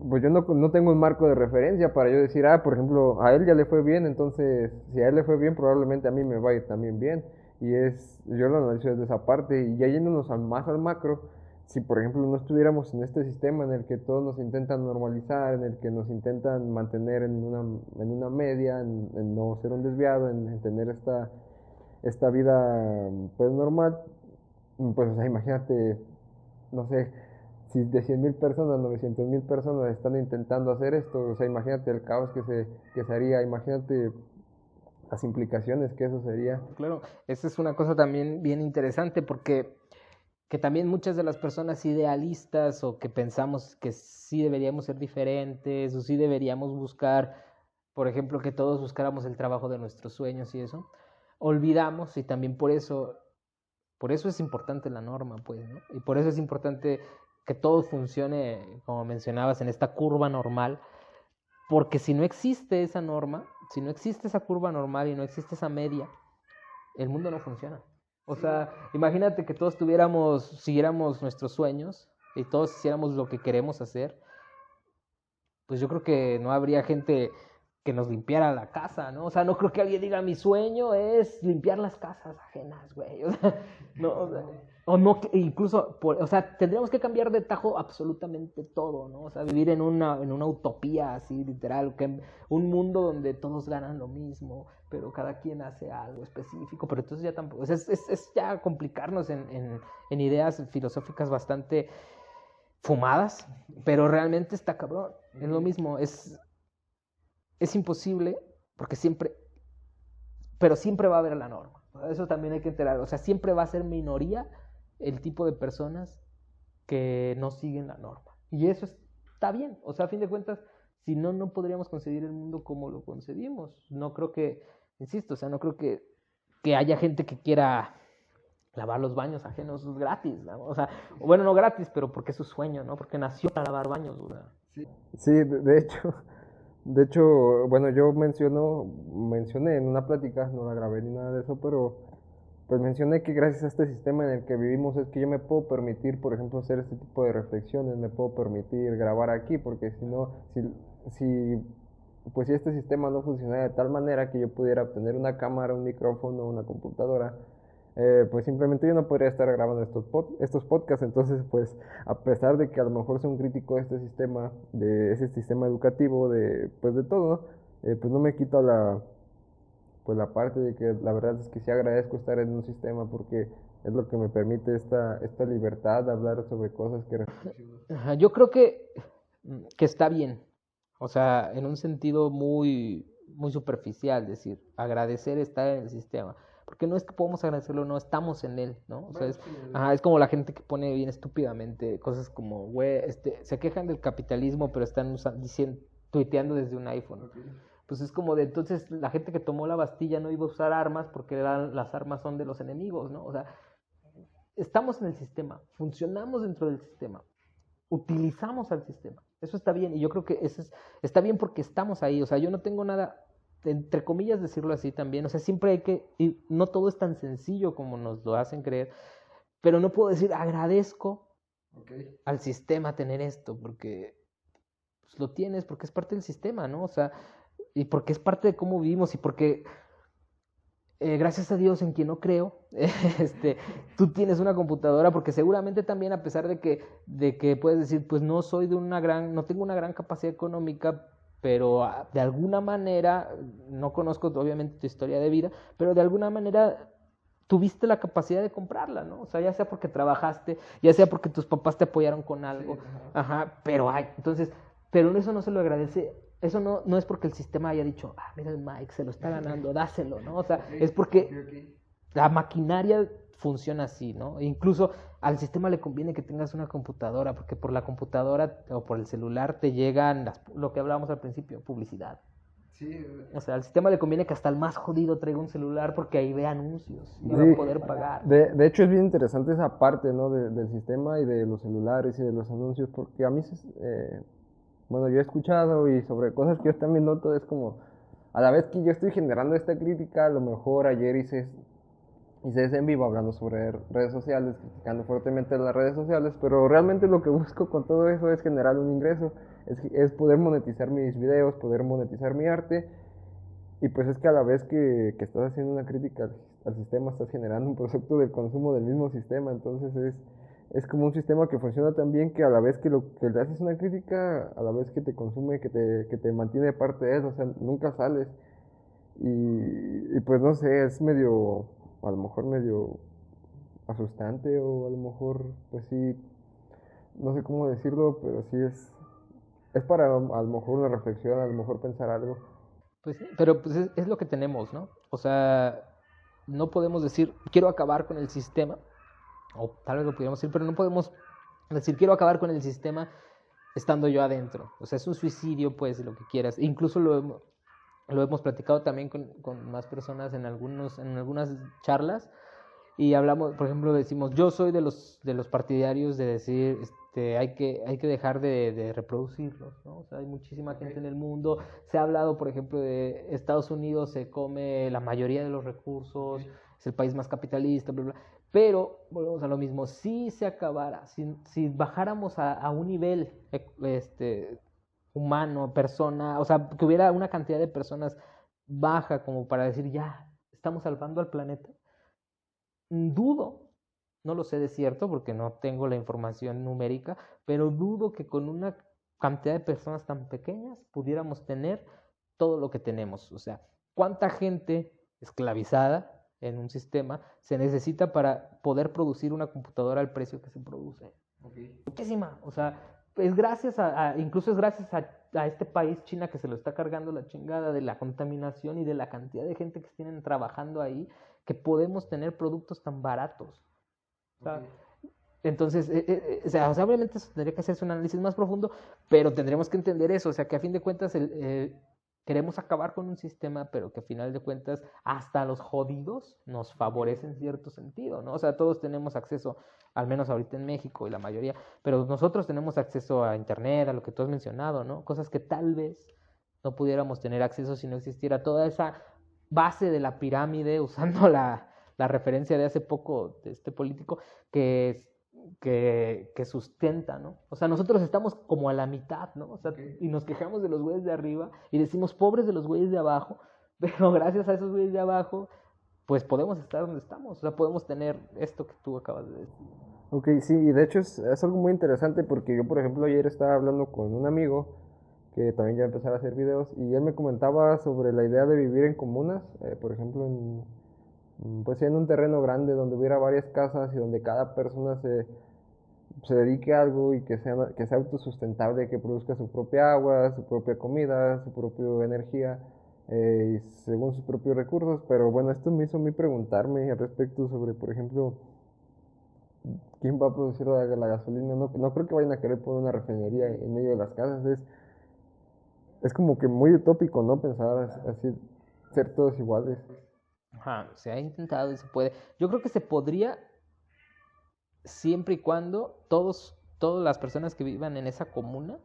pues yo no tengo un marco de referencia para yo decir, por ejemplo, a él ya le fue bien, entonces si a él le fue bien, probablemente a mí me va a ir también bien. Yo lo analizo desde esa parte y ya yéndonos más al macro, si por ejemplo no estuviéramos en este sistema en el que todos nos intentan normalizar, en el que nos intentan mantener en una media, en no ser un desviado, en tener esta vida pues normal, pues o sea, imagínate, no sé, si de 100.000 personas, 900.000 personas están intentando hacer esto, o sea, imagínate el caos que se haría, imagínate las implicaciones que eso sería. Claro, esa es una cosa también bien interesante porque que también muchas de las personas idealistas o que pensamos que sí deberíamos ser diferentes o sí deberíamos buscar, por ejemplo, que todos buscáramos el trabajo de nuestros sueños y eso, olvidamos y también por eso es importante la norma, pues, ¿no? Y por eso es importante que todo funcione, como mencionabas, en esta curva normal, porque si no existe esa norma, si no existe esa curva normal y no existe esa media, el mundo no funciona. O sea, imagínate que todos siguiéramos nuestros sueños y todos hiciéramos lo que queremos hacer, pues yo creo que no habría gente que nos limpiara la casa, ¿no? O sea, no creo que alguien diga, mi sueño es limpiar las casas ajenas, güey. O sea, no, o no, incluso, o sea, tendríamos que cambiar de tajo absolutamente todo, ¿no? O sea, vivir en una utopía así, literal, un mundo donde todos ganan lo mismo, pero cada quien hace algo específico, pero entonces ya tampoco, o sea, es ya complicarnos en ideas filosóficas bastante fumadas, pero realmente está cabrón. Es lo mismo, es imposible porque pero siempre va a haber la norma. Eso también hay que enterar. O sea, siempre va a ser minoría el tipo de personas que no siguen la norma. Y eso está bien. O sea, a fin de cuentas, si no, no podríamos concebir el mundo como lo concebimos. No creo que, insisto, o sea, no creo que haya gente que quiera lavar los baños ajenos gratis, ¿no? O sea, bueno, no gratis, pero porque es su sueño, ¿no? Porque nació para lavar baños, ¿verdad? Sí, de hecho, de hecho, bueno, yo mencioné en una plática, no la grabé ni nada de eso, pero pues mencioné que gracias a este sistema en el que vivimos es que yo me puedo permitir, por ejemplo, hacer este tipo de reflexiones, me puedo permitir grabar aquí, porque si no, si pues si este sistema no funcionara de tal manera que yo pudiera obtener una cámara, un micrófono, una computadora, pues simplemente yo no podría estar grabando estos podcasts. Entonces, pues a pesar de que a lo mejor soy un crítico de este sistema, de ese sistema educativo, pues de todo, pues no me quito pues la parte de que la verdad es que sí agradezco estar en un sistema porque es lo que me permite esta libertad de hablar sobre cosas que... Ajá, yo creo que está bien. O sea, en un sentido muy superficial, decir, agradecer estar en el sistema. Porque no es que podamos agradecerlo, no estamos en él, ¿no? O sea, es como la gente que pone bien estúpidamente cosas como, güey, se quejan del capitalismo, pero están tuiteando desde un iPhone. Okay. Pues es como de, entonces, la gente que tomó la Bastilla no iba a usar armas porque las armas son de los enemigos, ¿no? O sea, estamos en el sistema, funcionamos dentro del sistema, utilizamos al sistema. Eso está bien, y yo creo que está bien porque estamos ahí. O sea, yo no tengo nada, entre comillas decirlo así también, o sea, siempre hay que, y no todo es tan sencillo como nos lo hacen creer, pero no puedo decir agradezco al sistema tener esto, porque pues, lo tienes, porque es parte del sistema, ¿no? O sea, y porque es parte de cómo vivimos y porque gracias a Dios en quien no creo, este, tú tienes una computadora, porque seguramente también a pesar de que puedes decir, pues no soy de una gran, no tengo una gran capacidad económica, pero de alguna manera, no conozco obviamente tu historia de vida, pero de alguna manera tuviste la capacidad de comprarla, ¿no? O sea, ya sea porque trabajaste, ya sea porque tus papás te apoyaron con algo, Sí, ajá, pero hay, entonces, pero eso no se lo agradece, eso no es porque el sistema haya dicho, mira el Mike, se lo está ganando, dáselo, ¿no? O sea, es porque la maquinaria funciona así, ¿no? E incluso al sistema le conviene que tengas una computadora, porque por la computadora o por el celular te llegan lo que hablábamos al principio, publicidad. Sí, O sea, al sistema le conviene que hasta el más jodido traiga un celular porque ahí ve anuncios y va sí, a poder pagar. de hecho es bien interesante esa parte, ¿no? Del sistema y de los celulares y de los anuncios, porque a mí, bueno, yo he escuchado y sobre cosas que yo también noto, es como, a la vez que yo estoy generando esta crítica, a lo mejor ayer hice ese en vivo hablando sobre redes sociales, criticando fuertemente las redes sociales, pero realmente lo que busco con todo eso es generar un ingreso, es poder monetizar mis videos, poder monetizar mi arte, y pues es que a la vez que estás haciendo una crítica al sistema, estás generando un producto del consumo del mismo sistema, entonces es como un sistema que funciona tan bien que a la vez que, lo, que le haces una crítica, a la vez que te consume, que te mantiene parte de eso, o sea, nunca sales. Y pues no sé, es medio, a lo mejor medio asustante o a lo mejor, pues sí, no sé cómo decirlo, pero sí es para a lo mejor una reflexión, a lo mejor pensar algo. Pues sí, pero pues es lo que tenemos, ¿no? O sea, no podemos decir, quiero acabar con el sistema, o tal vez lo pudiéramos decir, pero no podemos decir, quiero acabar con el sistema estando yo adentro. O sea, es un suicidio, pues, lo que quieras. Incluso lo hemos platicado también con más personas en algunas charlas y hablamos, por ejemplo, decimos, yo soy de los partidarios de decir, hay que dejar de reproducirlos, ¿no? O sea, hay muchísima gente en el mundo, se ha hablado, por ejemplo, de Estados Unidos se come la mayoría de los recursos, es el país más capitalista, bla, bla, pero volvemos a lo mismo, si se acabara, si bajáramos a un nivel humano, persona, o sea, que hubiera una cantidad de personas baja como para decir, ya, estamos salvando al planeta, dudo, no lo sé de cierto porque no tengo la información numérica, pero dudo que con una cantidad de personas tan pequeñas pudiéramos tener todo lo que tenemos. O sea, ¿cuánta gente esclavizada en un sistema se necesita para poder producir una computadora al precio que se produce? Muchísima. O sea, es gracias incluso es gracias a este país, China, que se lo está cargando la chingada de la contaminación y de la cantidad de gente que tienen trabajando ahí, que podemos tener productos tan baratos. O sea, entonces, o sea, obviamente eso tendría que hacerse un análisis más profundo, pero tendremos que entender eso, o sea, que a fin de cuentas queremos acabar con un sistema, pero que a final de cuentas hasta los jodidos nos favorece en cierto sentido, ¿no? O sea, todos tenemos acceso, al menos ahorita en México y la mayoría, pero nosotros tenemos acceso a Internet, a lo que tú has mencionado, ¿no? Cosas que tal vez no pudiéramos tener acceso si no existiera toda esa base de la pirámide, usando la referencia de hace poco de este político, que que sustenta, ¿no? O sea, nosotros estamos como a la mitad, ¿no? O sea, y nos quejamos de los güeyes de arriba y decimos pobres de los güeyes de abajo, pero gracias a esos güeyes de abajo, pues podemos estar donde estamos, o sea, podemos tener esto que tú acabas de decir. Ok, sí, y de hecho es algo muy interesante porque yo, por ejemplo, ayer estaba hablando con un amigo que también ya empezar a hacer videos y él me comentaba sobre la idea de vivir en comunas, por ejemplo, pues en un terreno grande donde hubiera varias casas y donde cada persona se dedique a algo y que sea autosustentable, que produzca su propia agua, su propia comida, su propia energía, y según sus propios recursos. Pero bueno, esto me hizo a mí preguntarme al respecto sobre, por ejemplo, quién va a producir la gasolina. No, no creo que vayan a querer poner una refinería en medio de las casas. Es como que muy utópico, ¿no? Pensar así, ser todos iguales. Ajá, se ha intentado y se puede. Yo creo que se podría siempre y cuando todas las personas que vivan en esa comuna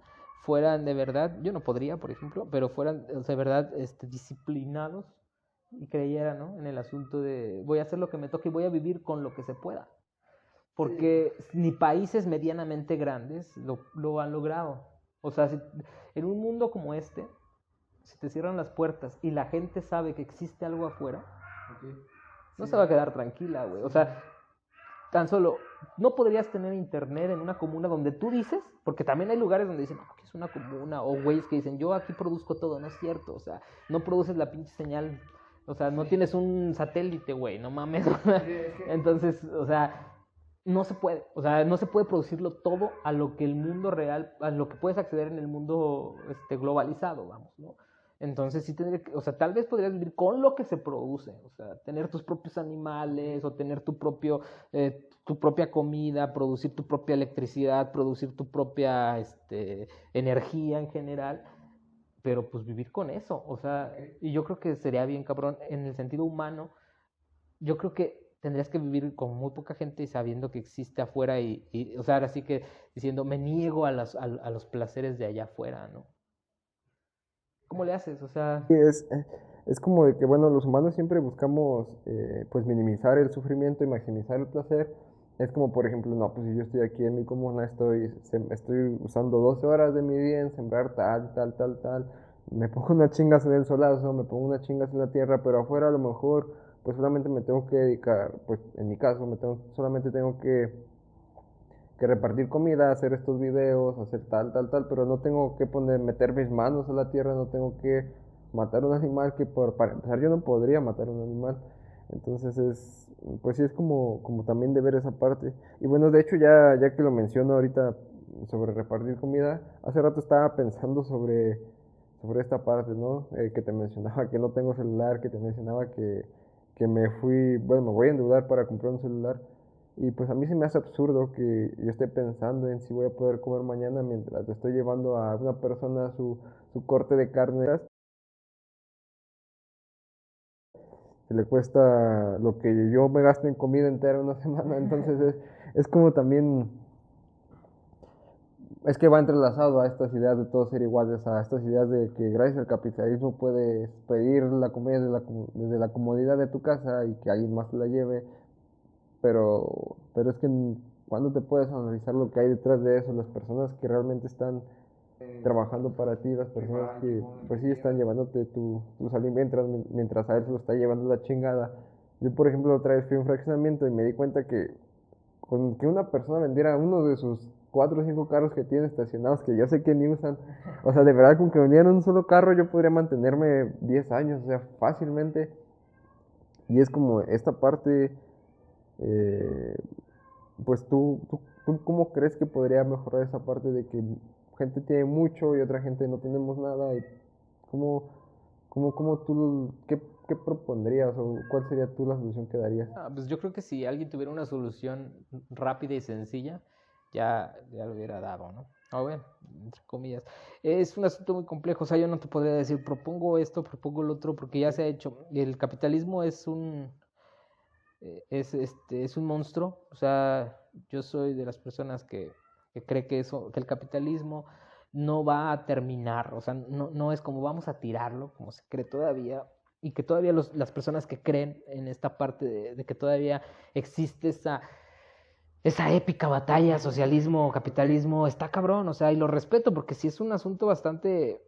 fueran de verdad, yo no podría, por ejemplo, pero fueran de verdad disciplinados y creyeran, ¿no? En el asunto de voy a hacer lo que me toque y voy a vivir con lo que se pueda. porque ni países medianamente grandes lo han logrado. O sea, en un mundo como este, si te cierran las puertas y la gente sabe que existe algo afuera, no se va a quedar tranquila, güey. O sea, tan solo, no podrías tener internet en una comuna donde tú dices, porque también hay lugares donde dicen, que es una comuna, o güeyes que dicen, yo aquí produzco todo, no es cierto, o sea, no produces la pinche señal, o sea, no tienes un satélite, güey, no mames. Entonces, o sea, no se puede, o sea, no se puede producirlo todo a lo que el mundo real, a lo que puedes acceder en el mundo globalizado, vamos, ¿no? Entonces sí tendría que, o sea, tal vez podrías vivir con lo que se produce, o sea, tener tus propios animales o tener tu propia comida, producir tu propia electricidad, producir tu propia energía en general, pero pues vivir con eso, o sea, y yo creo que sería bien cabrón en el sentido humano. Yo creo que tendrías que vivir con muy poca gente y sabiendo que existe afuera o sea, ahora sí que diciendo, me niego a los placeres de allá afuera, ¿no? ¿Cómo le haces? O sea, Sí, es como de que, bueno, los humanos siempre buscamos pues minimizar el sufrimiento y maximizar el placer. Es como, por ejemplo, no, pues si yo estoy aquí en mi comuna, estoy usando 12 horas de mi día en sembrar tal, me pongo unas chingas en el solazo, me pongo unas chingas en la tierra, pero afuera a lo mejor, pues solamente me tengo que dedicar, pues en mi caso, solamente tengo que repartir comida, hacer estos videos, hacer tal, pero no tengo que meter mis manos a la tierra, no tengo que matar un animal que para empezar yo no podría matar un animal. Entonces pues sí es como también de ver esa parte. Y bueno, de hecho ya que lo menciono ahorita sobre repartir comida, hace rato estaba pensando sobre esta parte, ¿no? Que te mencionaba que no tengo celular, que te mencionaba que bueno, me voy a endeudar para comprar un celular. Y pues a mí se me hace absurdo que yo esté pensando en si voy a poder comer mañana mientras le estoy llevando a una persona su corte de carne que le cuesta lo que yo me gasto en comida entera una semana. Entonces es como también, es que va entrelazado a estas ideas de todos ser iguales, a estas ideas de que gracias al capitalismo puedes pedir la comida desde la comodidad de tu casa y que alguien más te la lleve. Pero es que cuando te puedes analizar lo que hay detrás de eso, las personas que realmente están trabajando para ti, las personas que pues sí están llevándote tus alimentos mientras a él se lo está llevando la chingada. Yo por ejemplo otra vez fui a un fraccionamiento y me di cuenta que con que una persona vendiera uno de sus 4 o 5 carros que tiene estacionados, que yo sé que ni usan, o sea, de verdad con que vendieran un solo carro yo podría mantenerme 10 años, o sea, fácilmente. Y es como esta parte eh, pues tú ¿cómo crees que podría mejorar esa parte de que gente tiene mucho y otra gente no tenemos nada? Y cómo, cómo tú, qué propondrías o cuál sería tú la solución que darías? pues yo creo que si alguien tuviera una solución rápida y sencilla, ya lo hubiera dado, ¿no? A ver, entre comillas. Es un asunto muy complejo, o sea, yo no te podría decir, propongo esto, propongo lo otro, porque ya se ha hecho. El capitalismo es un monstruo, o sea, yo soy de las personas que cree que el capitalismo no va a terminar, o sea, no es como vamos a tirarlo, como se cree todavía, y que todavía las personas que creen en esta parte de que todavía existe esa épica batalla socialismo-capitalismo, está cabrón, o sea, y lo respeto porque sí es un asunto bastante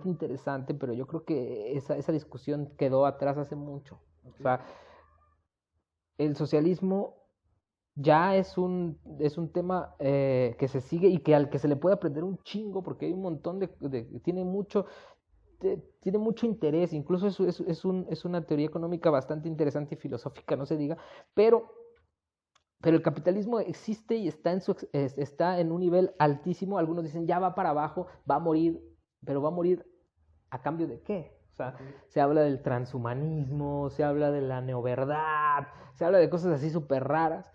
interesante, pero yo creo que esa discusión quedó atrás hace mucho. O sea, el socialismo ya es un tema que se sigue y que al que se le puede aprender un chingo porque hay un montón tiene mucho interés, incluso es una teoría económica bastante interesante y filosófica, no se diga, pero el capitalismo existe y está en un nivel altísimo. Algunos dicen ya va para abajo, va a morir, pero va a morir ¿a cambio de qué? O sea, se habla del transhumanismo, se habla de la neoverdad, se habla de cosas así súper raras,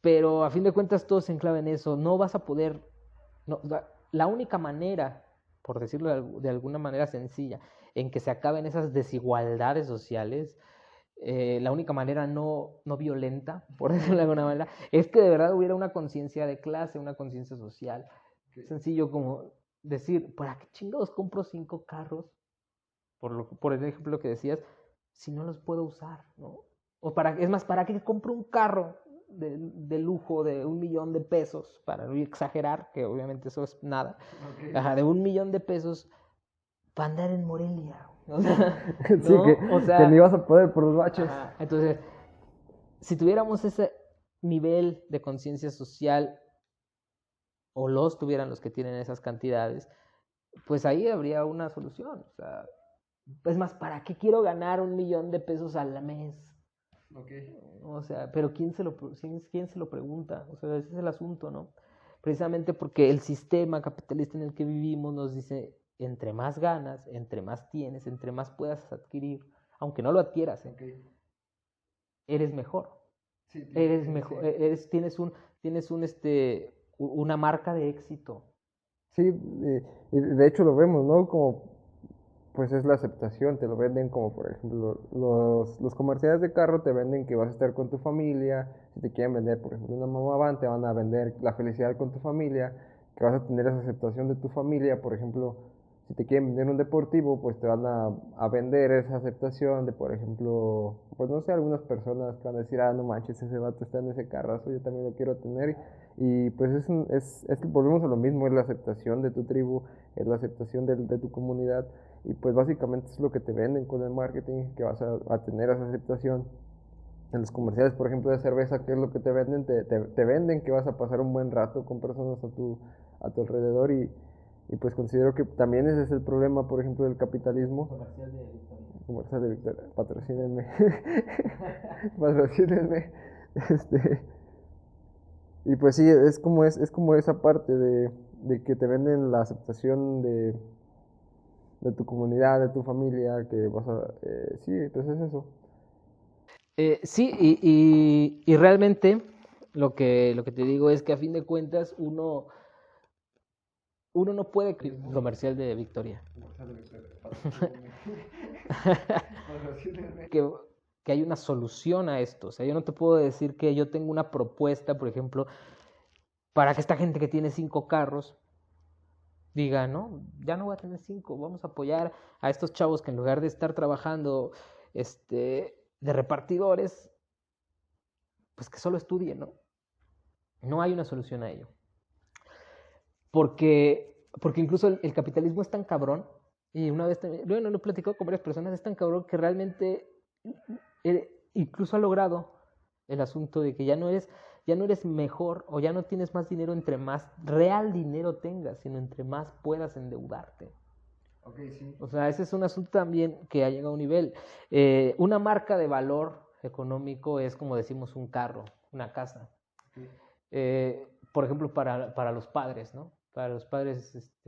pero a fin de cuentas todo se enclava en eso. No vas a poder, no, la única manera, por decirlo de alguna manera sencilla, en que se acaben esas desigualdades sociales, la única manera no violenta, por decirlo de alguna manera, es que de verdad hubiera una conciencia de clase, una conciencia social. Sencillo como decir, ¿para qué chingados compro 5 carros? Por el ejemplo que decías, si no los puedo usar, ¿no? Es más, ¿para qué compro un carro de lujo de 1 millón de pesos, para no exagerar, que obviamente eso es nada, ajá, de 1 millón de pesos para andar en Morelia. O sea, Sí, ¿no? O que ni sea, vas a poder por los baches. ajá, entonces, si tuviéramos ese nivel de conciencia social, o los tuvieran los que tienen esas cantidades, pues ahí habría una solución. O sea, es más, ¿para qué quiero ganar 1 millón de pesos al mes? Okay. O sea, pero ¿quién se lo pregunta? O sea, ese es el asunto, ¿no? Precisamente porque el sistema capitalista en el que vivimos nos dice, entre más ganas, entre más tienes, entre más puedas adquirir, aunque no lo adquieras, eres mejor. Sí, eres mejor, sí. Tienes una marca de éxito. Sí, y de hecho lo vemos, ¿no? Como, pues es la aceptación, te lo venden como, por ejemplo, los comerciales de carro te venden que vas a estar con tu familia, si te quieren vender, por ejemplo, una mamá van, te van a vender la felicidad con tu familia, que vas a tener esa aceptación de tu familia, por ejemplo, si te quieren vender un deportivo, pues te van a vender esa aceptación de, por ejemplo, pues no sé, algunas personas que van a decir, no manches, ese vato está en ese carrazo, yo también lo quiero tener, y pues volvemos a lo mismo, es la aceptación de tu tribu, es la aceptación de tu comunidad, y pues básicamente es lo que te venden con el marketing, que vas a tener esa aceptación. En los comerciales, por ejemplo, de cerveza, ¿qué es lo que te venden? Te venden que vas a pasar un buen rato con personas a tu alrededor, y pues considero que también ese es el problema, por ejemplo, del capitalismo. Comercial de Victoria. Comercial de Victoria, patrocínenme. Patrocínenme. Este, y pues sí, es como esa parte de que te venden la aceptación de tu comunidad, de tu familia, que vas a... sí, pues es eso. Sí, y realmente lo que te digo es que a fin de cuentas uno no puede comercial de Victoria. que, que hay una solución a esto. O sea, yo no te puedo decir que yo tengo una propuesta, por ejemplo, para que esta gente que tiene 5 carros diga, no, ya no voy a tener 5, vamos a apoyar a estos chavos que en lugar de estar trabajando de repartidores, pues que solo estudien, ¿no? No hay una solución a ello. Porque incluso el capitalismo es tan cabrón, y una vez también, bueno, lo he platicado con varias personas, es tan cabrón que realmente incluso ha logrado el asunto de que ya no eres mejor o ya no tienes más dinero entre más real dinero tengas, sino entre más puedas endeudarte. Okay, sí. O sea, ese es un asunto también que ha llegado a un nivel. Una marca de valor económico es, como decimos, un carro, una casa. Okay. Por ejemplo, para los padres, ¿no? Para los padres,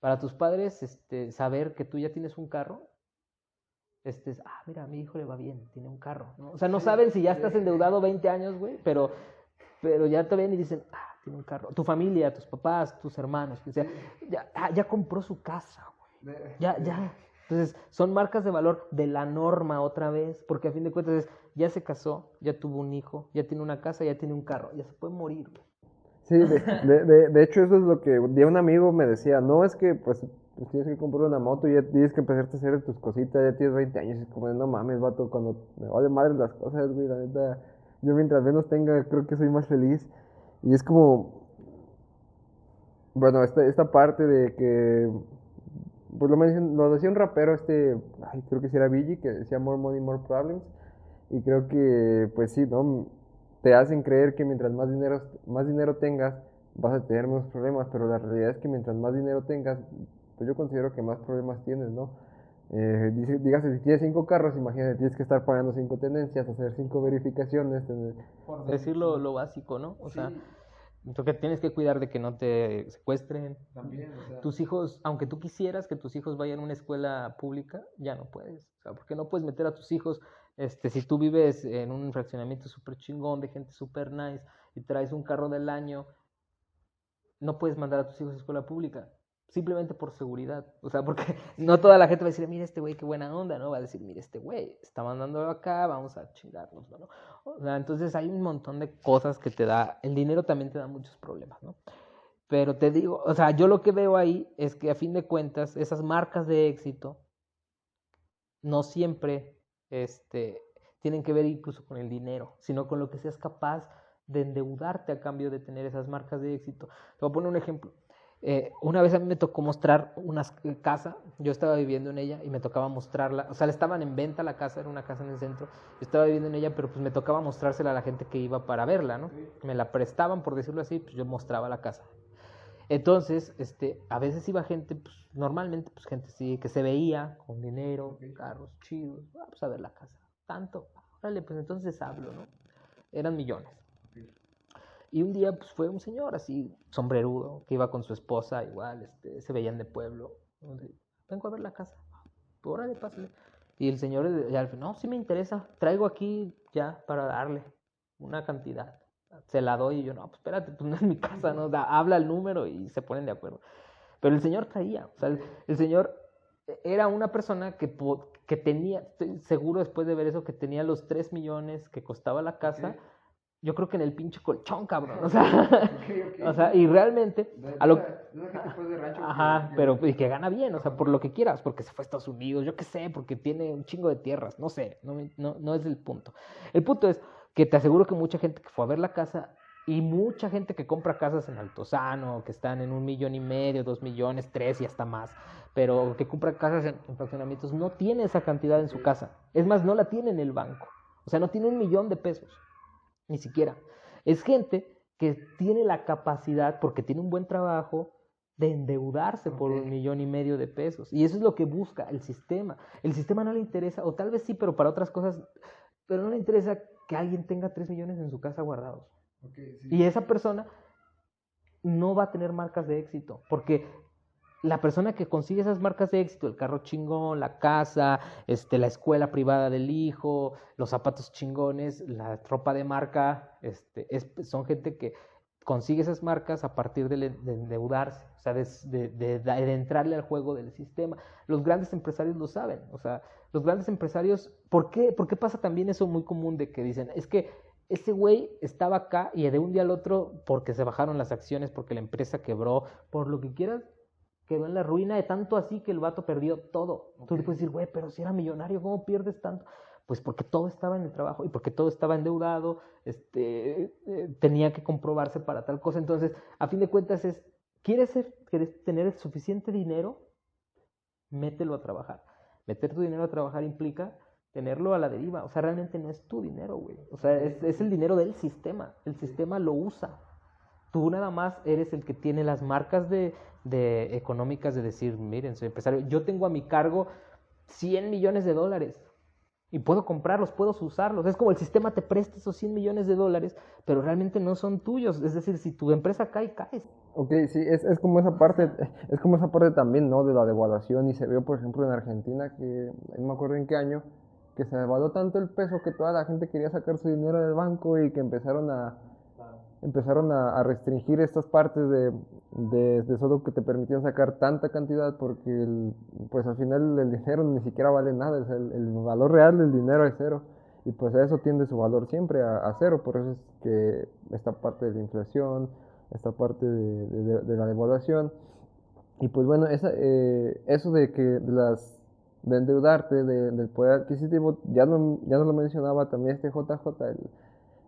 para tus padres, saber que tú ya tienes un carro, mira, a mi hijo le va bien, tiene un carro, ¿no? O sea, no saben si ya estás endeudado 20 años, güey, pero ya te ven y dicen, tiene un carro. Tu familia, tus papás, tus hermanos, o sea, ya compró su casa, güey. Ya. Entonces, son marcas de valor de la norma otra vez, porque a fin de cuentas ya se casó, ya tuvo un hijo, ya tiene una casa, ya tiene un carro, ya se puede morir, güey. Sí, de hecho eso es lo que un día un amigo me decía, no, es que pues tienes que comprar una moto y ya tienes que empezarte a hacer tus cositas, ya tienes 20 años, y como no mames, vato, cuando me vale madre las cosas, güey, la neta, yo mientras menos tenga, creo que soy más feliz, y es como, bueno, esta parte de que, pues lo decía un rapero, creo que sí era Biggie, que decía more money, more problems, y creo que, pues sí, ¿no? Te hacen creer que mientras más dinero tengas, vas a tener menos problemas, pero la realidad es que mientras más dinero tengas, pues yo considero que más problemas tienes, ¿no? Dígase, si tienes 5 carros, imagínate, tienes que estar pagando 5 tenencias, hacer 5 verificaciones. Por decirlo lo básico, ¿no? O sea, porque tienes que cuidar de que no te secuestren. También, o sea, tus hijos, aunque tú quisieras que tus hijos vayan a una escuela pública, ya no puedes. O sea, porque no puedes meter a tus hijos, si tú vives en un fraccionamiento súper chingón de gente súper nice y traes un carro del año, no puedes mandar a tus hijos a escuela pública. Simplemente por seguridad. O sea, porque no toda la gente va a decir, mira este güey, qué buena onda, ¿no? Va a decir, mira este güey, está mandándolo acá, vamos a chingarnos, ¿no? O sea, entonces hay un montón de cosas que te da, el dinero también te da muchos problemas, ¿no? Pero te digo, o sea, yo lo que veo ahí es que a fin de cuentas, esas marcas de éxito no siempre tienen que ver incluso con el dinero, sino con lo que seas capaz de endeudarte a cambio de tener esas marcas de éxito. Te voy a poner un ejemplo. Una vez a mí me tocó mostrar una casa, yo estaba viviendo en ella y me tocaba mostrarla, o sea, le estaban en venta la casa, era una casa en el centro, yo estaba viviendo en ella, pero pues me tocaba mostrársela a la gente que iba para verla, ¿no? Me la prestaban, por decirlo así, pues yo mostraba la casa. Entonces, a veces iba gente, pues normalmente, pues gente sí, que se veía con dinero, carros chidos, pues a ver la casa, tanto, órale, pues entonces hablo, ¿no? Eran millones. Y un día pues fue un señor así, sombrerudo, que iba con su esposa, igual, se veían de pueblo. Vengo a ver la casa. Órale, pásale. Y el señor ya al final, no, sí me interesa, traigo aquí ya para darle una cantidad. Se la doy y yo, no, pues espérate, pues no es mi casa, ¿no? Habla el número y se ponen de acuerdo. Pero el señor traía, o sea, el señor era una persona que tenía, estoy seguro después de ver eso, que tenía los 3 millones que costaba la casa. Yo creo que en el pinche colchón, cabrón. O sea, okay. O sea, y realmente a lo de rancho ajá, pero y que gana bien, o sea, por lo que quieras, porque se fue a Estados Unidos, yo qué sé, porque tiene un chingo de tierras, no sé, no es el punto. El punto es que te aseguro que mucha gente que fue a ver la casa y mucha gente que compra casas en Altozano, que están en 1,5 millones, 2 millones, 3 y hasta más, pero que compra casas en fraccionamientos, no tiene esa cantidad en su casa. Es más, no la tiene en el banco. O sea, no tiene 1 millón de pesos. Ni siquiera. Es gente que tiene la capacidad, porque tiene un buen trabajo, de endeudarse por 1,5 millones de pesos. Y eso es lo que busca el sistema. El sistema no le interesa, o tal vez sí, pero para otras cosas, pero no le interesa que alguien tenga 3 millones en su casa guardados. Sí. Y esa persona no va a tener marcas de éxito, porque la persona que consigue esas marcas de éxito, el carro chingón, la casa, la escuela privada del hijo, los zapatos chingones, la ropa de marca, son gente que consigue esas marcas a partir de endeudarse, o sea, de entrarle al juego del sistema. Los grandes empresarios lo saben, o sea, los grandes empresarios, ¿por qué pasa también eso muy común de que dicen, es que ese güey estaba acá y de un día al otro, porque se bajaron las acciones, porque la empresa quebró, por lo que quieras, quedó en la ruina, de tanto así que el vato perdió todo. Okay. Tú le puedes decir, güey, pero si era millonario, ¿cómo pierdes tanto? Pues porque todo estaba en el trabajo y porque todo estaba endeudado, tenía que comprobarse para tal cosa. Entonces, a fin de cuentas ¿quieres tener el suficiente dinero? Mételo a trabajar. Meter tu dinero a trabajar implica tenerlo a la deriva. O sea, realmente no es tu dinero, güey. O sea, es el dinero del sistema. El sistema lo usa. Tú nada más eres el que tiene las marcas de económicas de decir, miren, soy empresario, yo tengo a mi cargo 100 millones de dólares y puedo comprarlos, puedo usarlos. Es como el sistema te presta esos 100 millones de dólares, pero realmente no son tuyos. Es decir, si tu empresa cae, caes. Ok, sí, es como esa parte, es como esa parte también, ¿no? De la devaluación, y se vio, por ejemplo, en Argentina, que no me acuerdo en qué año, que se devaluó tanto el peso que toda la gente quería sacar su dinero del banco y que empezaron a restringir estas partes de solo que te permitían sacar tanta cantidad, porque pues al final el dinero ni siquiera vale nada, o sea, el valor real del dinero es cero, y pues a eso tiende su valor siempre a cero. Por eso es que esta parte de la inflación, esta parte de la devaluación, y pues bueno, eso de endeudarte, del poder adquisitivo, ya no lo mencionaba también JJ,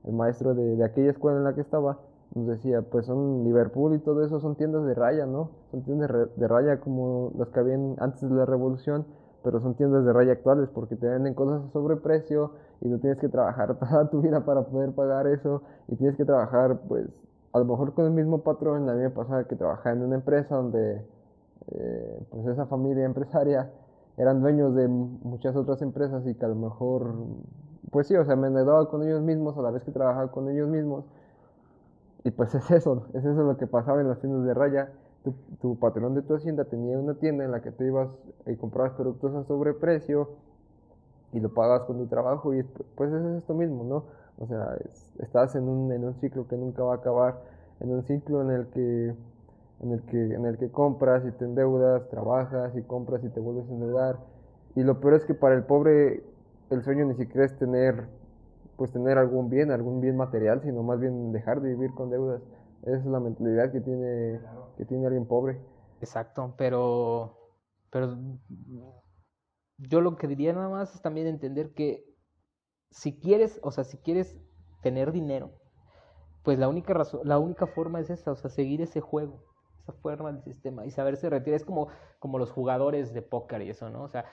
el maestro de aquella escuela en la que estaba, nos decía, pues son Liverpool y todo eso son tiendas de raya, ¿no? Son tiendas de raya como las que habían antes de la revolución, pero son tiendas de raya actuales porque te venden cosas a sobreprecio y no tienes que trabajar toda tu vida para poder pagar eso, y tienes que trabajar, pues, a lo mejor con el mismo patrón. A mí me pasaba que trabajaba en una empresa donde, pues, esa familia empresaria eran dueños de muchas otras empresas y que a lo mejor, pues sí, o sea, me endeudaba con ellos mismos a la vez que trabajaba con ellos mismos. Y pues es eso lo que pasaba en las tiendas de raya. Tu patrón de tu hacienda tenía una tienda en la que tú ibas y comprabas productos a sobreprecio y lo pagabas con tu trabajo, y pues es esto mismo, ¿no? O sea, estás en un ciclo que nunca va a acabar, en un ciclo en el que compras y te endeudas, trabajas y compras y te vuelves a endeudar. Y lo peor es que para el pobre el sueño ni siquiera es tener algún bien material, sino más bien dejar de vivir con deudas. Esa es la mentalidad que tiene alguien pobre. Exacto, pero yo lo que diría nada más es también entender que si quieres, o sea, si quieres tener dinero, pues la única razón, la única forma es esa, o sea, seguir ese juego, esa forma del sistema y saberse retirar. Es como los jugadores de póker y eso, ¿no? O sea,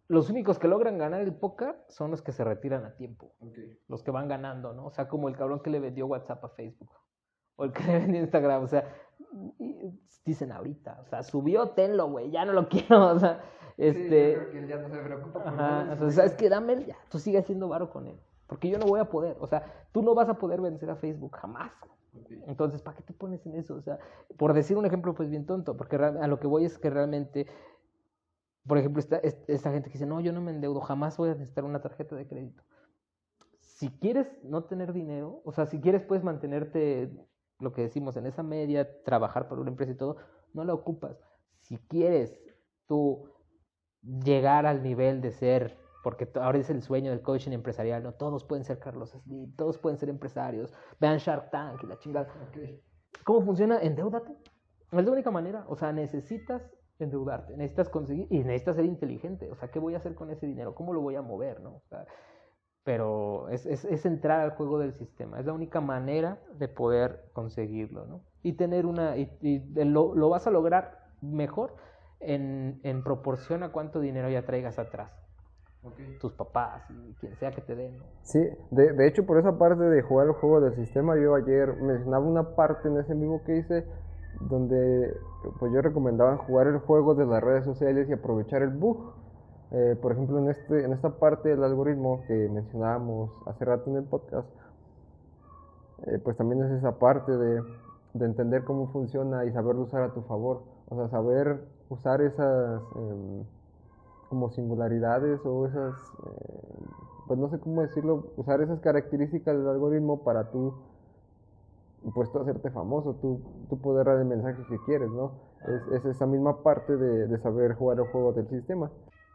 los únicos que logran ganar el póker son los que se retiran a tiempo, los que van ganando, ¿no? O sea, como el cabrón que le vendió WhatsApp a Facebook o el que le vendió Instagram, o sea, dicen ahorita, o sea, subió, tenlo, güey, ya no lo quiero, o sea, Sí, yo creo que él ya no se preocupa por ajá, nada. entonces, ¿sabes qué? Dámelo ya, tú sigue haciendo varo con él, porque yo no voy a poder, o sea, tú no vas a poder vencer a Facebook jamás. Entonces, ¿para qué te pones en eso? O sea, por decir un ejemplo, pues bien tonto, porque a lo que voy es que realmente, por ejemplo, esta gente que dice, no, yo no me endeudo, jamás voy a necesitar una tarjeta de crédito. Si quieres no tener dinero, o sea, si quieres puedes mantenerte, lo que decimos, en esa media, trabajar para una empresa y todo, no la ocupas. Si quieres tú llegar al nivel de ser, porque ahora es el sueño del coaching empresarial, no todos pueden ser Carlos Slim, todos pueden ser empresarios, vean Shark Tank y la chingada. ¿Cómo funciona? Endeúdate. Es la única manera, o sea, necesitas endeudarte, necesitas conseguir y necesitas ser inteligente, o sea, ¿qué voy a hacer con ese dinero? ¿Cómo lo voy a mover, no? O sea, pero es entrar al juego del sistema, es la única manera de poder conseguirlo, ¿no? Y tener lo vas a lograr mejor en proporción a cuánto dinero ya traigas atrás. Tus papás y quien sea que te den, ¿no? Sí, de hecho por esa parte de jugar el juego del sistema, yo ayer mencionaba una parte en ese vivo que hice donde pues yo recomendaba jugar el juego de las redes sociales y aprovechar el bug. Por ejemplo, en esta parte del algoritmo que mencionábamos hace rato en el podcast, pues también es esa parte de entender cómo funciona y saberlo usar a tu favor. O sea, saber usar esas como singularidades o esas, pues no sé cómo decirlo, usar esas características del algoritmo para tú, pues tú hacerte famoso, tú poder dar el mensaje que quieres, ¿no? Es esa misma parte de saber jugar el juego del sistema.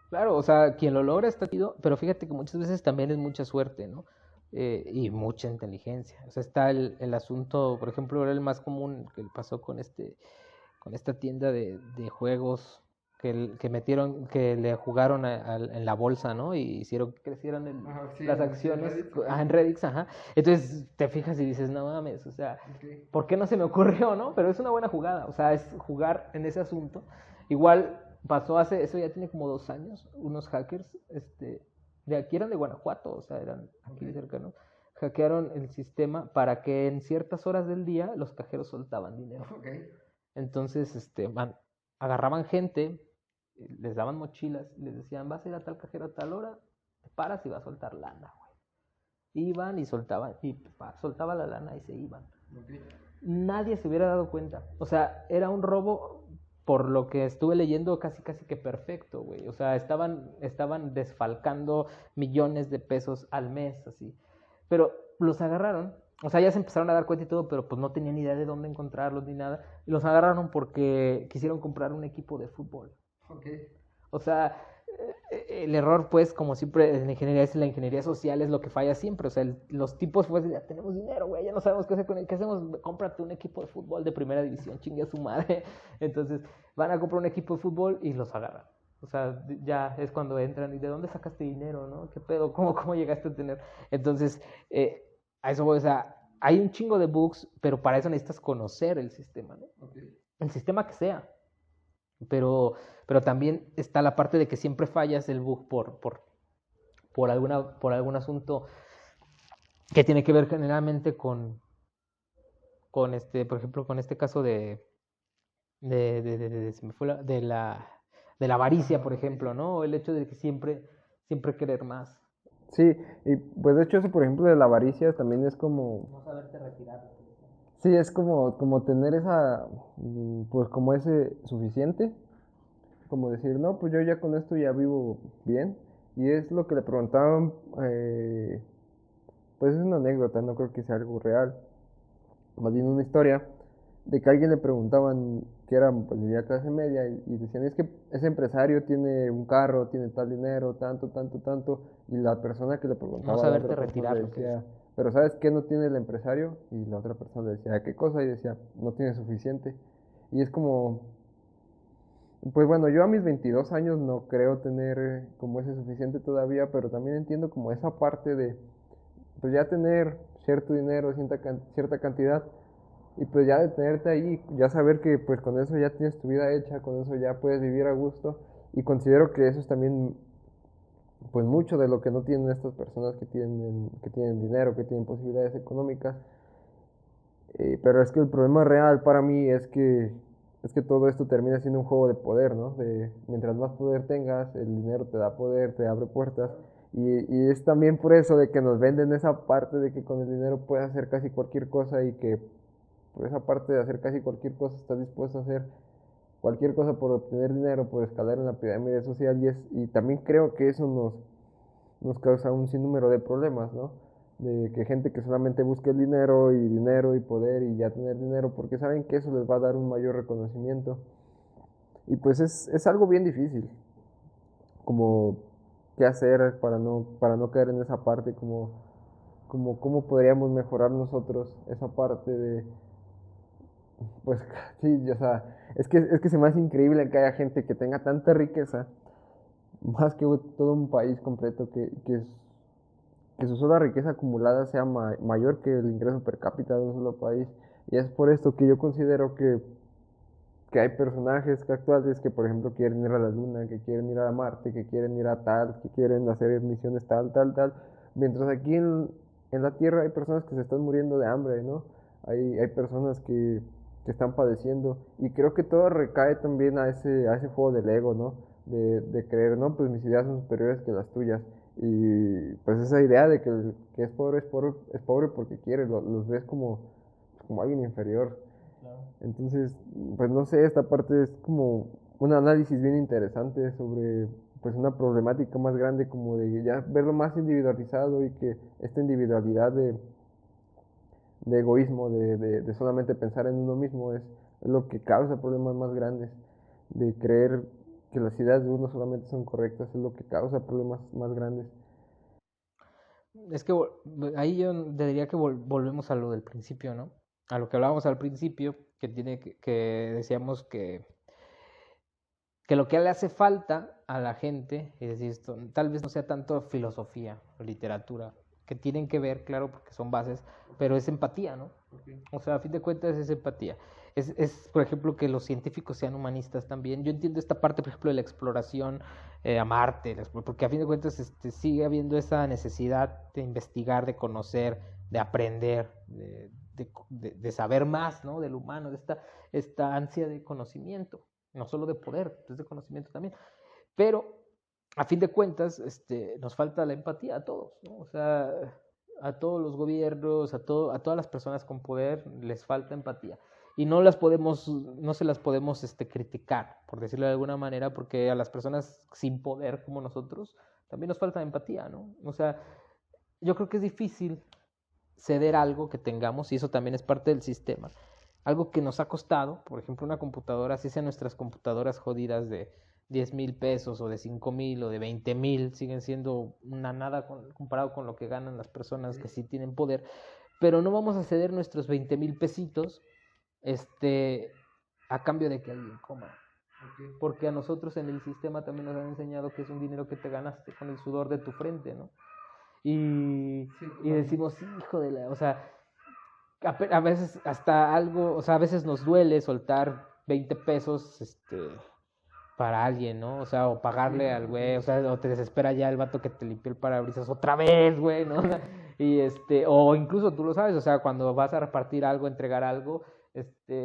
Claro, o sea, quien lo logra está chido, pero fíjate que muchas veces también es mucha suerte, ¿no? Y mucha inteligencia. O sea, está el asunto, por ejemplo, era el más común que pasó con esta tienda de juegos que metieron, que le jugaron en la bolsa, ¿no? Y hicieron que crecieran Sí, las en acciones, Reddit. en Reddit, ajá. Entonces te fijas y dices, no mames, o sea, ¿por qué no se me ocurrió, no? Pero es una buena jugada, o sea, es jugar en ese asunto. Igual pasó eso ya tiene como 2 años, unos hackers, de aquí eran de Guanajuato, o sea, eran aquí cercanos, hackearon el sistema para que en ciertas horas del día los cajeros soltaban dinero. Entonces, agarraban gente, les daban mochilas, les decían, vas a ir a tal cajero a tal hora, te paras y vas a soltar lana, güey. Iban y soltaban, y soltaba la lana y se iban. Nadie se hubiera dado cuenta. O sea, era un robo, por lo que estuve leyendo, casi que perfecto, güey. O sea, estaban desfalcando millones de pesos al mes, así. Pero los agarraron, o sea, ya se empezaron a dar cuenta y todo, pero pues no tenían ni idea de dónde encontrarlos ni nada. Y los agarraron porque quisieron comprar un equipo de fútbol. O sea, el error, pues, como siempre en la ingeniería, es la ingeniería social, es lo que falla siempre. O sea, los tipos, pues, ya tenemos dinero, güey, ya no sabemos qué hacer con él. ¿Qué hacemos? Cómprate un equipo de fútbol de primera división, chingue a su madre. Entonces, van a comprar un equipo de fútbol y los agarran. O sea, ya es cuando entran y ¿de dónde sacaste dinero, no? ¿Qué pedo? ¿Cómo llegaste a tener? Entonces, a eso voy, o sea, hay un chingo de bugs, pero para eso necesitas conocer el sistema, ¿no? El sistema que sea. Pero también está la parte de que siempre fallas el bug por algún asunto que tiene que ver generalmente por ejemplo, con este caso se me fue de la avaricia, por ejemplo, ¿no? El hecho de que siempre querer más. Sí, y pues de hecho eso por ejemplo de la avaricia también es como... No saberte retirar. Sí, es como tener esa, pues como ese suficiente, como decir, no, pues yo ya con esto ya vivo bien. Y es lo que le preguntaban, pues es una anécdota, no creo que sea algo real, más bien una historia, de que a alguien le preguntaban que era, pues vivía clase media y decían, es que ese empresario tiene un carro, tiene tal dinero, tanto, tanto, tanto, y la persona que le No preguntaba a la saberte otra persona retirar le lo que decía, pero ¿sabes qué no tiene el empresario? Y la otra persona le decía, ¿qué cosa? Y decía, no tiene suficiente. Y es como, Pues bueno, yo a mis 22 años no creo tener como ese suficiente todavía, pero también entiendo como esa parte de, pues ya tener cierto dinero, cierta cantidad, y pues ya detenerte ahí, ya saber que pues con eso ya tienes tu vida hecha, con eso ya puedes vivir a gusto, y considero que eso es también pues mucho de lo que no tienen estas personas que tienen dinero, que tienen posibilidades económicas. Pero es que el problema real para mí es que todo esto termina siendo un juego de poder, ¿no? De, mientras más poder tengas, el dinero te da poder, te abre puertas. Y es también por eso de que nos venden esa parte de que con el dinero puedes hacer casi cualquier cosa y que por esa parte de hacer casi cualquier cosa estás dispuesto a hacer cualquier cosa por obtener dinero, por escalar en la pirámide social. Y también creo que eso nos causa un sinnúmero de problemas, ¿no? De que gente que solamente busque el dinero y poder y ya tener dinero porque saben que eso les va a dar un mayor reconocimiento. Y pues es algo bien difícil, como qué hacer para no caer en esa parte, como cómo podríamos mejorar nosotros esa parte de, pues sí, o sea, es que se me hace increíble que haya gente que tenga tanta riqueza, más que todo un país completo que su sola riqueza acumulada sea mayor que el ingreso per cápita de un solo país. Y es por esto que yo considero que hay personajes actuales que, por ejemplo, quieren ir a la Luna, que quieren ir a Marte, que quieren ir a tal, que quieren hacer misiones tal. Mientras aquí en la Tierra hay personas que se están muriendo de hambre, ¿no? Hay personas que están padeciendo. Y creo que todo recae también a ese juego del ego, ¿no? De creer, no, pues mis ideas son superiores que las tuyas. Y pues esa idea de que el que es pobre porque quiere, los ves como alguien inferior. Entonces, pues no sé, esta parte es como un análisis bien interesante sobre pues una problemática más grande como de ya verlo más individualizado y que esta individualidad de egoísmo, de solamente pensar en uno mismo es lo que causa problemas más grandes, de creer que las ideas de uno solamente son correctas es lo que causa problemas más grandes. Es que ahí yo diría que volvemos a lo del principio, ¿no? A lo que hablábamos al principio, que decíamos que lo que le hace falta a la gente, es decir, esto, tal vez no sea tanto filosofía o literatura, que tienen que ver, claro, porque son bases, pero es empatía, ¿no? Okay. O sea, a fin de cuentas es empatía. Por ejemplo, que los científicos sean humanistas también. Yo entiendo esta parte, por ejemplo, de la exploración a Marte, porque a fin de cuentas sigue habiendo esa necesidad de investigar, de conocer, de aprender, de saber más, ¿no? Del humano, de esta ansia de conocimiento, no solo de poder, es de conocimiento también. Pero a fin de cuentas, nos falta la empatía a todos, ¿no? O sea, a todos los gobiernos, a todas las personas con poder les falta empatía. Y no se las podemos criticar, por decirlo de alguna manera, porque a las personas sin poder como nosotros también nos falta empatía, ¿no? O sea, yo creo que es difícil ceder algo que tengamos, y eso también es parte del sistema. Algo que nos ha costado, por ejemplo, una computadora, así sean nuestras computadoras jodidas de 10,000 pesos o de 5,000 o de 20,000, siguen siendo una nada comparado con lo que ganan las personas que sí tienen poder, pero no vamos a ceder nuestros 20,000 pesitos a cambio de que alguien coma. Okay. Porque a nosotros en el sistema también nos han enseñado que es un dinero que te ganaste con el sudor de tu frente, ¿no? Y decimos, hijo de la, o sea, a veces hasta algo, o sea, a veces nos duele soltar 20 pesos, para alguien, ¿no? O sea, o pagarle al güey, o sea, o te desespera ya el vato que te limpió el parabrisas otra vez, güey, ¿no? Y o incluso tú lo sabes, o sea, cuando vas a repartir algo, entregar algo,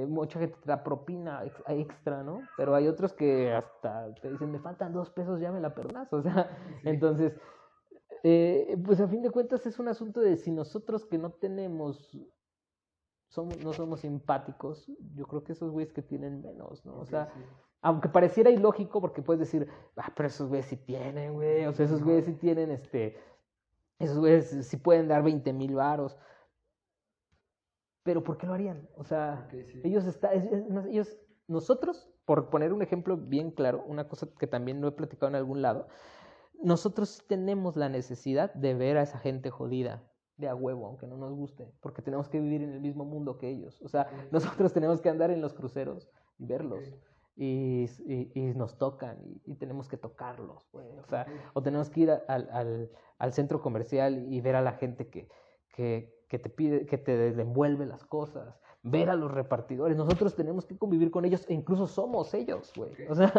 mucha gente te da propina extra, ¿no? Pero hay otros que hasta te dicen, me faltan 2 pesos, ya me la perdonas, o sea, sí. Entonces, pues a fin de cuentas es un asunto de si nosotros que no tenemos no somos simpáticos, yo creo que esos güeyes que tienen menos, ¿no? Okay, o sea, sí. Aunque pareciera ilógico, porque puedes decir, pero esos güeyes sí tienen, güey, o sea, esos güeyes sí tienen, esos güeyes sí pueden dar 20,000 varos, pero ¿por qué lo harían? O sea, okay, sí. Nosotros, por poner un ejemplo bien claro, una cosa que también no he platicado en algún lado, nosotros tenemos la necesidad de ver a esa gente jodida, de a huevo, aunque no nos guste, porque tenemos que vivir en el mismo mundo que ellos. O sea, nosotros tenemos que andar en los cruceros y verlos. y nos tocan y tenemos que tocarlos, güey. O sea, o tenemos que ir al centro comercial y ver a la gente que te pide, que te desenvuelve las cosas, ver a los repartidores. Nosotros tenemos que convivir con ellos e incluso somos ellos, güey. O sea,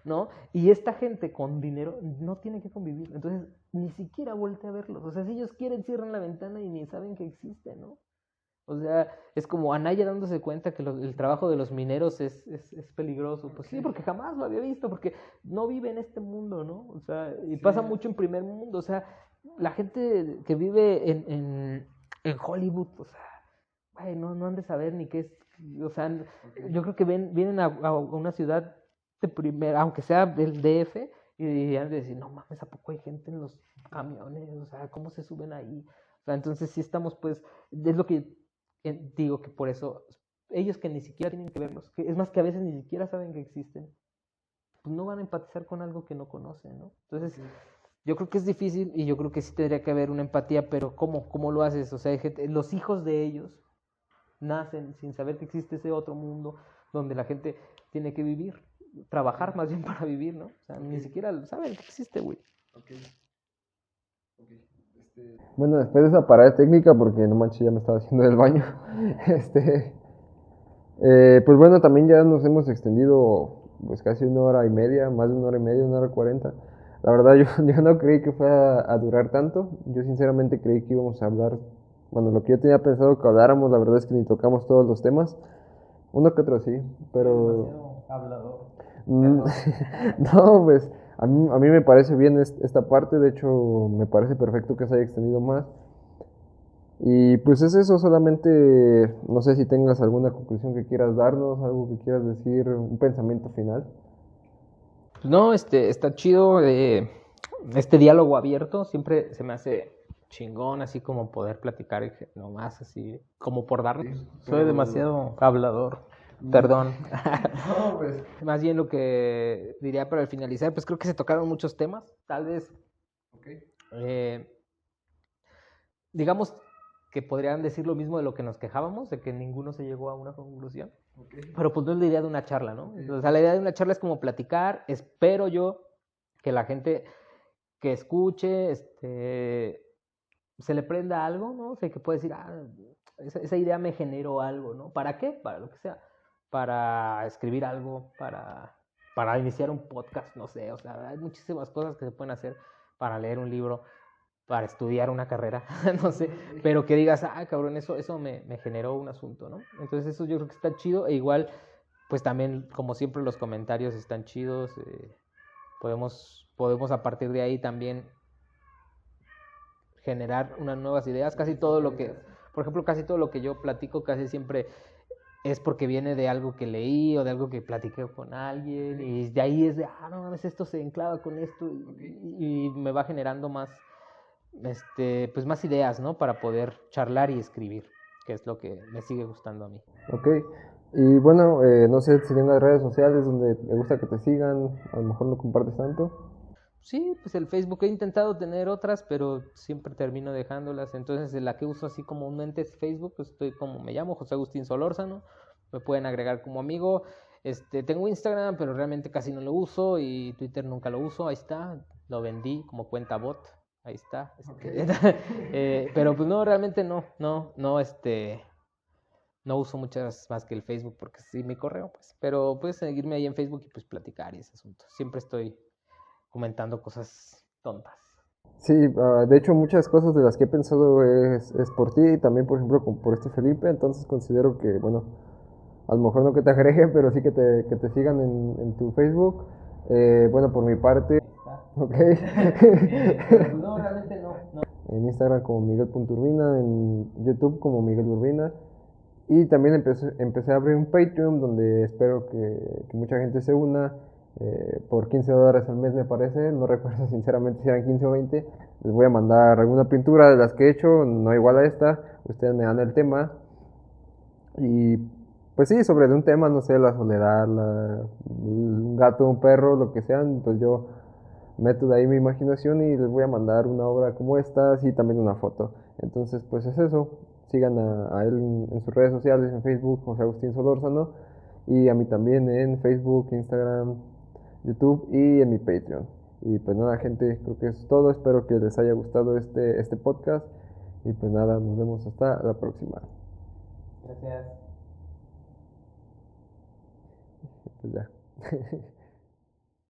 ¿no? Y esta gente con dinero no tiene que convivir. Entonces, ni siquiera voltea a verlos. O sea, si ellos quieren, cierran la ventana y ni saben que existen, ¿no? O sea, es como Anaya dándose cuenta que el trabajo de los mineros es peligroso. Pues sí, porque jamás lo había visto, porque no vive en este mundo, ¿no? O sea, y pasa mucho en primer mundo. O sea, la gente que vive en Hollywood, o sea, güey, no han de saber ni qué es. O sea, yo creo que vienen a una ciudad de primera, aunque sea del DF, y han de decir, no mames, ¿a poco hay gente en los camiones? O sea, ¿cómo se suben ahí? O sea, entonces sí estamos, pues, es lo que digo, que por eso ellos que ni siquiera tienen que verlos, que es más que a veces ni siquiera saben que existen, pues no van a empatizar con algo que no conocen, ¿no? Entonces, yo creo que es difícil y yo creo que sí tendría que haber una empatía, pero ¿cómo lo haces? O sea, los hijos de ellos nacen sin saber que existe ese otro mundo donde la gente tiene que vivir, trabajar más bien para vivir, ¿no? O sea, ni siquiera saben que existe, güey. Bueno, después de esa parada técnica, porque no manches, ya me estaba haciendo del baño, este, pues bueno, también ya nos hemos extendido pues casi 1 hora y media, más de 1 hora y media, 1 hora 40. La verdad yo no creí que fuera a durar tanto, yo sinceramente creí que íbamos a hablar, bueno, lo que yo tenía pensado que habláramos, la verdad es que ni tocamos todos los temas, uno que otro sí, pero... Demasiado hablador. No, pues a mí me parece bien esta parte, de hecho me parece perfecto que se haya extendido más. Y pues es eso, solamente no sé si tengas alguna conclusión que quieras darnos, algo que quieras decir, un pensamiento final. No, está chido este diálogo abierto, siempre se me hace chingón, así como poder platicar nomás, así como por darnos. Soy demasiado hablador, perdón. No, pues. Más bien lo que diría para finalizar, pues creo que se tocaron muchos temas, tal vez, digamos que podrían decir lo mismo de lo que nos quejábamos, de que ninguno se llegó a una conclusión. Pero pues no es la idea de una charla, ¿no? O sea, la idea de una charla es como platicar, espero yo que la gente que escuche, se le prenda algo, ¿no? O sea, que puede decir, esa idea me generó algo, ¿no? ¿Para qué? Para lo que sea. Para escribir algo, para iniciar un podcast, no sé. O sea, hay muchísimas cosas que se pueden hacer para leer un libro, para estudiar una carrera, no sé. Pero que digas, cabrón, eso me generó un asunto, ¿no? Entonces eso yo creo que está chido. E igual, pues también, como siempre, los comentarios están chidos. Podemos a partir de ahí también generar unas nuevas ideas. Casi todo lo que, por ejemplo, casi todo lo que yo platico casi siempre es porque viene de algo que leí o de algo que platiqué con alguien y de ahí es de, no mames, esto se enclava con esto y me va generando más, pues más ideas, ¿no? Para poder charlar y escribir, que es lo que me sigue gustando a mí. Ok, y bueno, no sé si tengas redes sociales donde me gusta que te sigan, a lo mejor no compartes tanto. Sí, pues el Facebook he intentado tener otras, pero siempre termino dejándolas. Entonces, la que uso así comúnmente es Facebook. Pues estoy me llamo José Agustín Solórzano. Me pueden agregar como amigo. Tengo Instagram, pero realmente casi no lo uso. Y Twitter nunca lo uso. Ahí está. Lo vendí como cuenta bot. Ahí está. Okay. Pero pues no, realmente no, no uso muchas más que el Facebook porque sí mi correo, pues. Pero puedes seguirme ahí en Facebook y pues platicar y ese asunto. Siempre estoy comentando cosas tontas. Sí, de hecho muchas cosas de las que he pensado es por ti y también por ejemplo por este Felipe, entonces considero que, bueno, a lo mejor no que te agreguen, pero sí que te sigan en tu Facebook. Bueno, por mi parte, ok. No, realmente no. En Instagram como Miguel.Urbina, en YouTube como Miguel Urbina. Y también empecé a abrir un Patreon donde espero que mucha gente se una. Por $15 al mes me parece, no recuerdo sinceramente si eran 15 o 20. Les voy a mandar alguna pintura de las que he hecho, no igual a esta, ustedes me dan el tema. Y pues sí, sobre de un tema, no sé, la soledad, un gato, un perro, lo que sean, pues yo meto de ahí mi imaginación y les voy a mandar una obra como esta, y también una foto. Entonces, pues es eso. Sigan a él en sus redes sociales, en Facebook, José Agustín Solórzano. y a mí también en Facebook, Instagram, YouTube y en mi Patreon. Y pues nada, gente, creo que es todo. Espero que les haya gustado este podcast. Y pues nada, nos vemos hasta la próxima. Gracias. Pues ya.